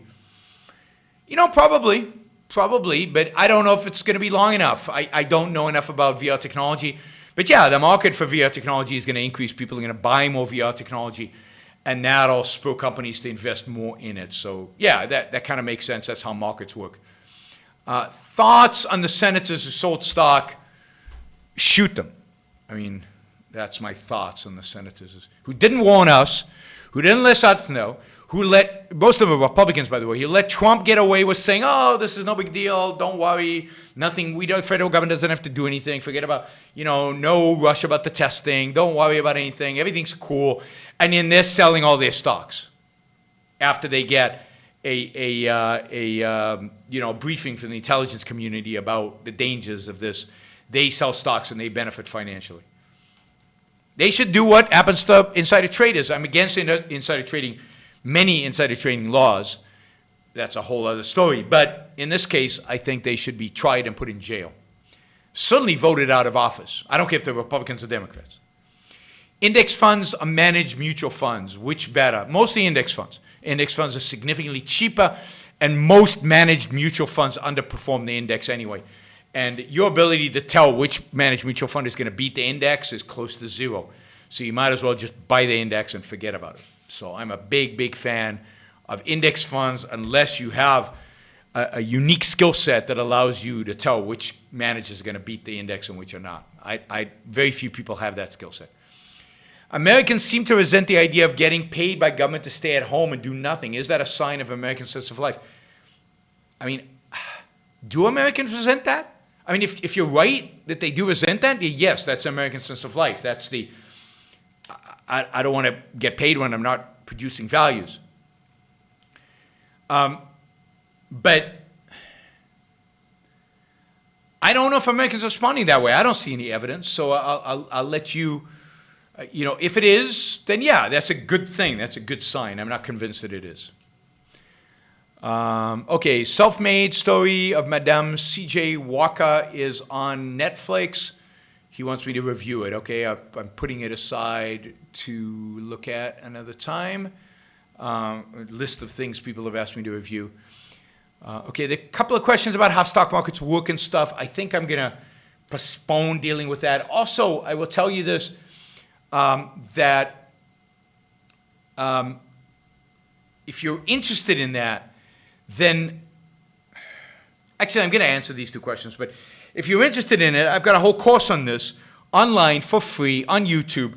Probably, but I don't know if it's going to be long enough. I don't know enough about VR technology. But yeah, the market for VR technology is going to increase. People are going to buy more VR technology, and that'll spur companies to invest more in it. So yeah, that kind of makes sense. That's how markets work. Thoughts on the senators who sold stock? Shoot them. I mean, that's my thoughts on the senators who didn't warn us, who didn't let us know, who let, most of them are Republicans, by the way, he let Trump get away with saying, oh, this is no big deal, don't worry, nothing, the federal government doesn't have to do anything, forget about, no rush about the testing, don't worry about anything, everything's cool. And then they're selling all their stocks after they get a briefing from the intelligence community about the dangers of this. They sell stocks and they benefit financially. They should do what happens to insider traders. I'm against insider trading, many insider trading laws. That's a whole other story. But in this case, I think they should be tried and put in jail. Certainly voted out of office. I don't care if they're Republicans or Democrats. Index funds are managed mutual funds. Which better? Mostly index funds. Index funds are significantly cheaper, and most managed mutual funds underperform the index anyway. And your ability to tell which managed mutual fund is going to beat the index is close to zero. So you might as well just buy the index and forget about it. So I'm a big, big fan of index funds unless you have a unique skill set that allows you to tell which managers are going to beat the index and which are not. Very few people have that skill set. Americans seem to resent the idea of getting paid by government to stay at home and do nothing. Is that a sign of American sense of life? I mean, do Americans resent that? I mean, if you're right that they do resent that, yes, that's American sense of life. That's the, I don't want to get paid when I'm not producing values. But I don't know if Americans are responding that way. I don't see any evidence. So I'll let you, if it is, then yeah, that's a good thing. That's a good sign. I'm not convinced that it is. Okay, Self-Made Story of Madame C.J. Walker is on Netflix. He wants me to review it. Okay, I'm putting it aside to look at another time. A list of things people have asked me to review. Okay, there are a couple of questions about how stock markets work and stuff. I think I'm going to postpone dealing with that. Also, I will tell you this, that if you're interested in that, then, actually, I'm going to answer these two questions, but if you're interested in it, I've got a whole course on this online for free on YouTube.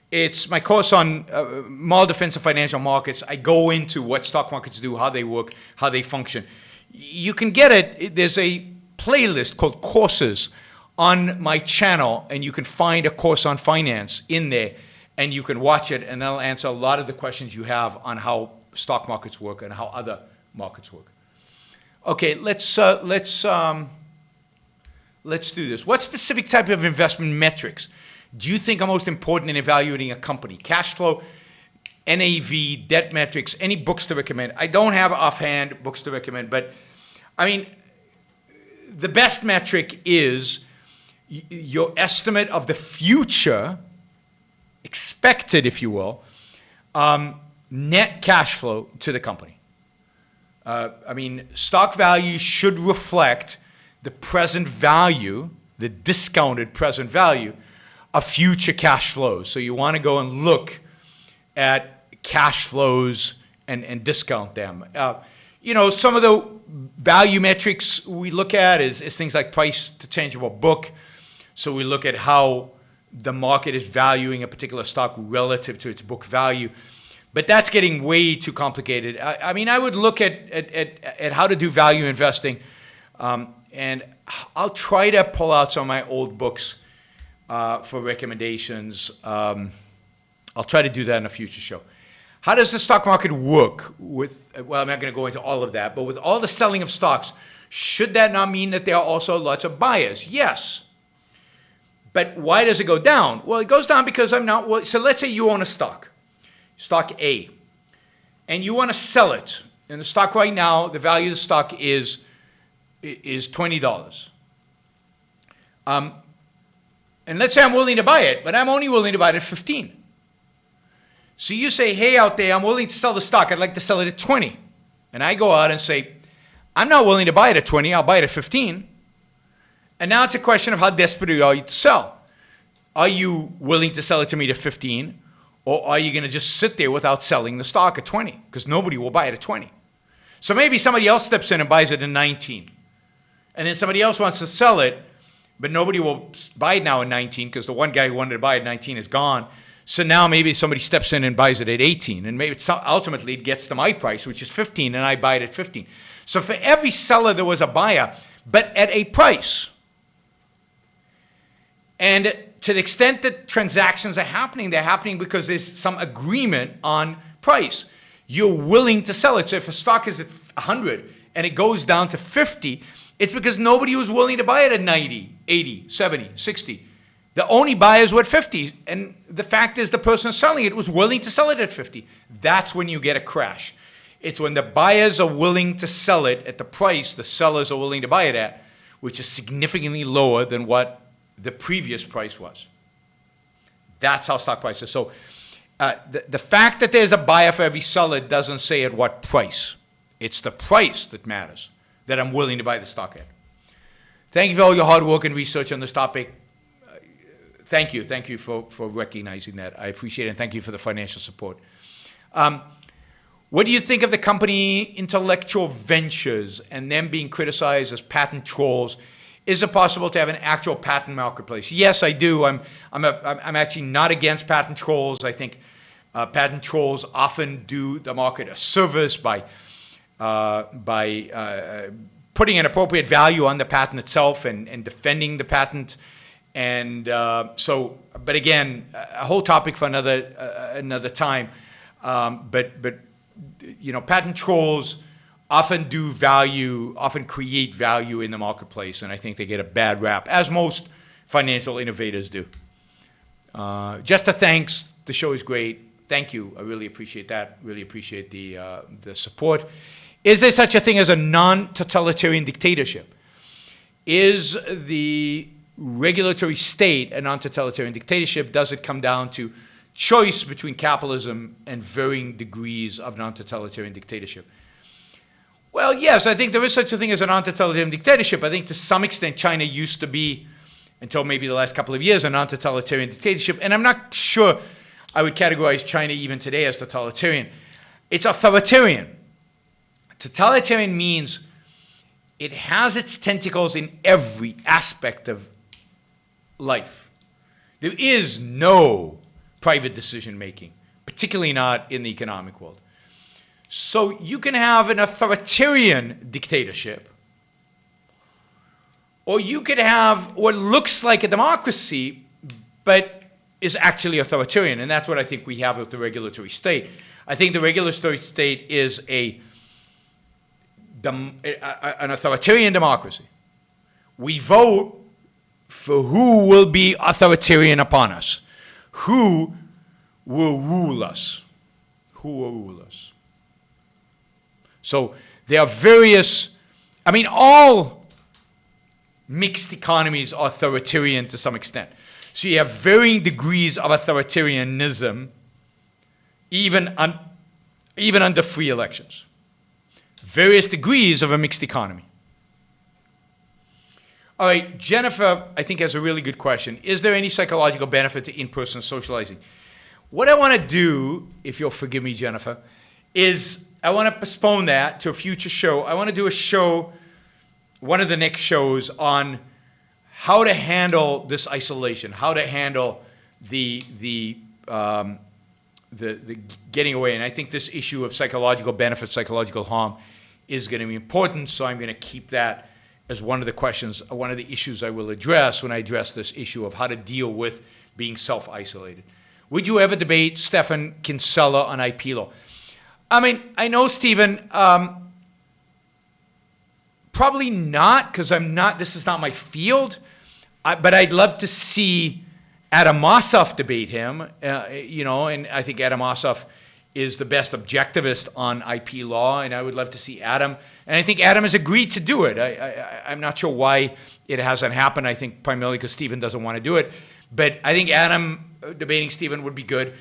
It's my course on moral defense of financial markets. I go into what stock markets do, how they work, how they function. You can get it. There's a playlist called Courses on my channel, and you can find a course on finance in there, and you can watch it, and that'll answer a lot of the questions you have on how stock markets work and how other markets work. Okay, let's do this. What specific type of investment metrics do you think are most important in evaluating a company? Cash flow, NAV, debt metrics, any books to recommend? I don't have offhand books to recommend, but I mean, the best metric is your estimate of the future, expected, if you will, net cash flow to the company. I mean, stock value should reflect the present value, the discounted present value of future cash flows. So you want to go and look at cash flows and discount them. Some of the value metrics we look at is things like price to tangible book. So we look at how the market is valuing a particular stock relative to its book value. But that's getting way too complicated. I mean, I would look at how to do value investing, and I'll try to pull out some of my old books for recommendations. I'll try to do that in a future show. How does the stock market work with, well, I'm not going to go into all of that, but with all the selling of stocks, should that not mean that there are also lots of buyers? Yes. But why does it go down? Well, it goes down because I'm not. So let's say you own a stock A, and you want to sell it. And the stock right now, the value of the stock is $20. And let's say I'm willing to buy it, but I'm only willing to buy it at 15. So you say, hey, out there, I'm willing to sell the stock. I'd like to sell it at 20. And I go out and say, I'm not willing to buy it at 20. I'll buy it at 15. And now it's a question of how desperate are you to sell. Are you willing to sell it to me at 15? Or are you going to just sit there without selling the stock at 20? Because nobody will buy it at 20. So maybe somebody else steps in and buys it at 19. And then somebody else wants to sell it, but nobody will buy it now at 19 because the one guy who wanted to buy it at 19 is gone. So now maybe somebody steps in and buys it at 18. And maybe ultimately it gets to my price, which is 15, and I buy it at 15. So for every seller, there was a buyer, but at a price. And to the extent that transactions are happening, they're happening because there's some agreement on price. You're willing to sell it. So if a stock is at 100 and it goes down to 50, it's because nobody was willing to buy it at 90, 80, 70, 60. The only buyers were at 50. And the fact is the person selling it was willing to sell it at 50. That's when you get a crash. It's when the buyers are willing to sell it at the price the sellers are willing to buy it at, which is significantly lower than what the previous price was. That's how stock prices. So the fact that there's a buyer for every seller doesn't say at what price. It's the price that matters, that I'm willing to buy the stock at. Thank you for all your hard work and research on this topic. Thank you. Thank you for recognizing that. I appreciate it, and thank you for the financial support. What do you think of the company Intellectual Ventures and them being criticized as patent trolls? Is it possible to have an actual patent marketplace? Yes, I do. I'm actually not against patent trolls. I think patent trolls often do the market a service by putting an appropriate value on the patent itself and defending the patent. And but again, a whole topic for another time. But patent trolls often create value in the marketplace, and I think they get a bad rap, as most financial innovators do. Just a thanks. The show is great. Thank you. I really appreciate that. Really appreciate the support. Is there such a thing as a non-totalitarian dictatorship? Is the regulatory state a non-totalitarian dictatorship? Does it come down to choice between capitalism and varying degrees of non-totalitarian dictatorship? Well, yes, I think there is such a thing as a non-totalitarian dictatorship. I think to some extent China used to be, until maybe the last couple of years, a non-totalitarian dictatorship. And I'm not sure I would categorize China even today as totalitarian. It's authoritarian. Totalitarian means it has its tentacles in every aspect of life. There is no private decision-making, particularly not in the economic world. So you can have an authoritarian dictatorship, or you could have what looks like a democracy, but is actually authoritarian. And that's what I think we have with the regulatory state. I think the regulatory state is an authoritarian democracy. We vote for who will be authoritarian upon us, who will rule us, So there are all mixed economies are authoritarian to some extent. So you have varying degrees of authoritarianism, even under free elections. Various degrees of a mixed economy. All right, Jennifer, I think, has a really good question. Is there any psychological benefit to in-person socializing? What I want to do, if you'll forgive me, Jennifer, is I want to postpone that to a future show. I want to do a show, one of the next shows, on how to handle this isolation, how to handle the getting away. And I think this issue of psychological benefit, psychological harm, is going to be important. So I'm going to keep that as one of the questions, one of the issues I will address when I address this issue of how to deal with being self-isolated. Would you ever debate Stefan Kinsella on IP law? I know, Stephen, probably not, because this is not my field. But I'd love to see Adam Ossoff debate him, and I think Adam Ossoff is the best objectivist on IP law, and I would love to see Adam. And I think Adam has agreed to do it. I'm not sure why it hasn't happened. I think primarily because Stephen doesn't want to do it. But I think Adam debating Stephen would be good.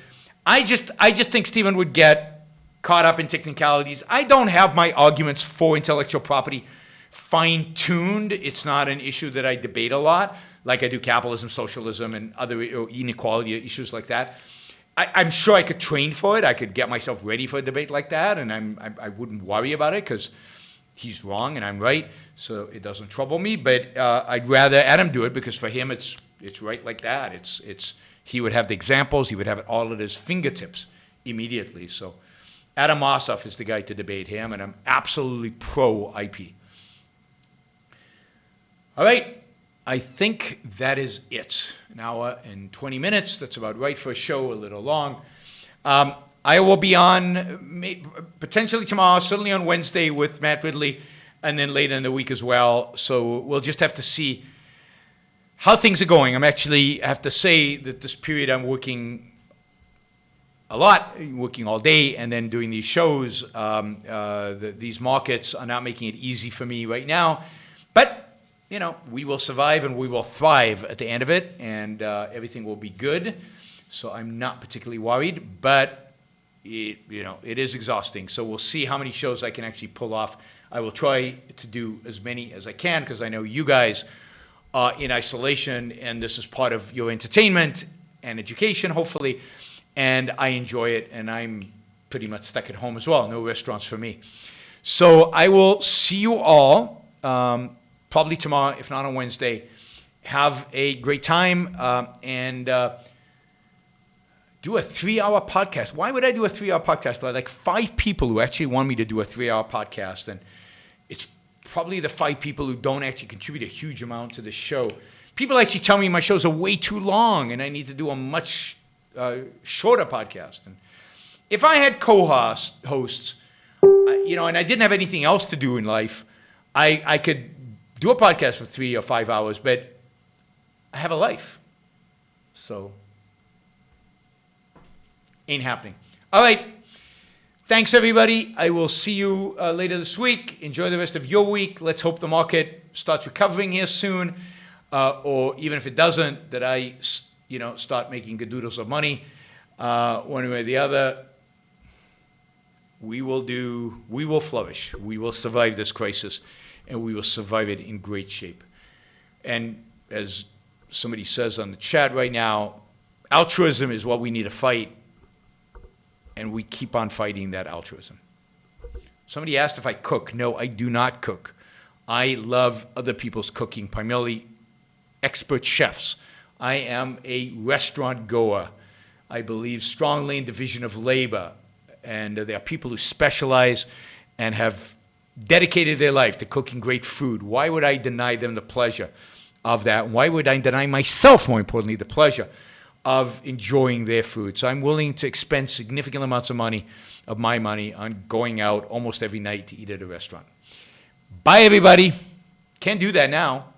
I just think Stephen would get caught up in technicalities. I don't have my arguments for intellectual property fine-tuned. It's not an issue that I debate a lot, like I do capitalism, socialism, and other inequality issues like that. I'm sure I could train for it. I could get myself ready for a debate like that, and I wouldn't worry about it because he's wrong and I'm right, so it doesn't trouble me. But I'd rather Adam do it because for him it's right like that. He would have the examples. He would have it all at his fingertips immediately. So Adam Ossoff is the guy to debate him, and I'm absolutely pro-IP. All right. I think that is it. An hour and 20 minutes. That's about right for a show, a little long. I will be on potentially tomorrow, certainly on Wednesday with Matt Ridley, and then later in the week as well. So we'll just have to see how things are going. I have to say that this period I'm working a lot, working all day, and then doing these shows. These markets are not making it easy for me right now. But we will survive and we will thrive at the end of it, and everything will be good. So I'm not particularly worried, but it is exhausting. So we'll see how many shows I can actually pull off. I will try to do as many as I can because I know you guys are in isolation, and this is part of your entertainment and education, hopefully. And I enjoy it, and I'm pretty much stuck at home as well. No restaurants for me. So I will see you all. Probably tomorrow, if not on Wednesday. Have a great time and do a 3-hour podcast. Why would I do a 3-hour podcast? There are like 5 people who actually want me to do a 3-hour podcast, and it's probably the 5 people who don't actually contribute a huge amount to the show. People actually tell me my shows are way too long and I need to do a much shorter podcast. And if I had co-hosts, and I didn't have anything else to do in life, I could do a podcast for 3 or 5 hours, but I have a life. So, ain't happening. All right. Thanks, everybody. I will see you later this week. Enjoy the rest of your week. Let's hope the market starts recovering here soon. Or even if it doesn't, that I, start making good doodles of money. One way or the other. We will flourish. We will survive this crisis. And we will survive it in great shape. And as somebody says on the chat right now, altruism is what we need to fight. And we keep on fighting that altruism. Somebody asked if I cook. No, I do not cook. I love other people's cooking, primarily expert chefs. I am a restaurant goer. I believe strongly in division of labor. And there are people who specialize and have dedicated their life to cooking great food. Why would I deny them the pleasure of that? Why would I deny myself, more importantly, the pleasure of enjoying their food? So I'm willing to expend significant amounts of my money on going out almost every night to eat at a restaurant. Bye, everybody. Can't do that now.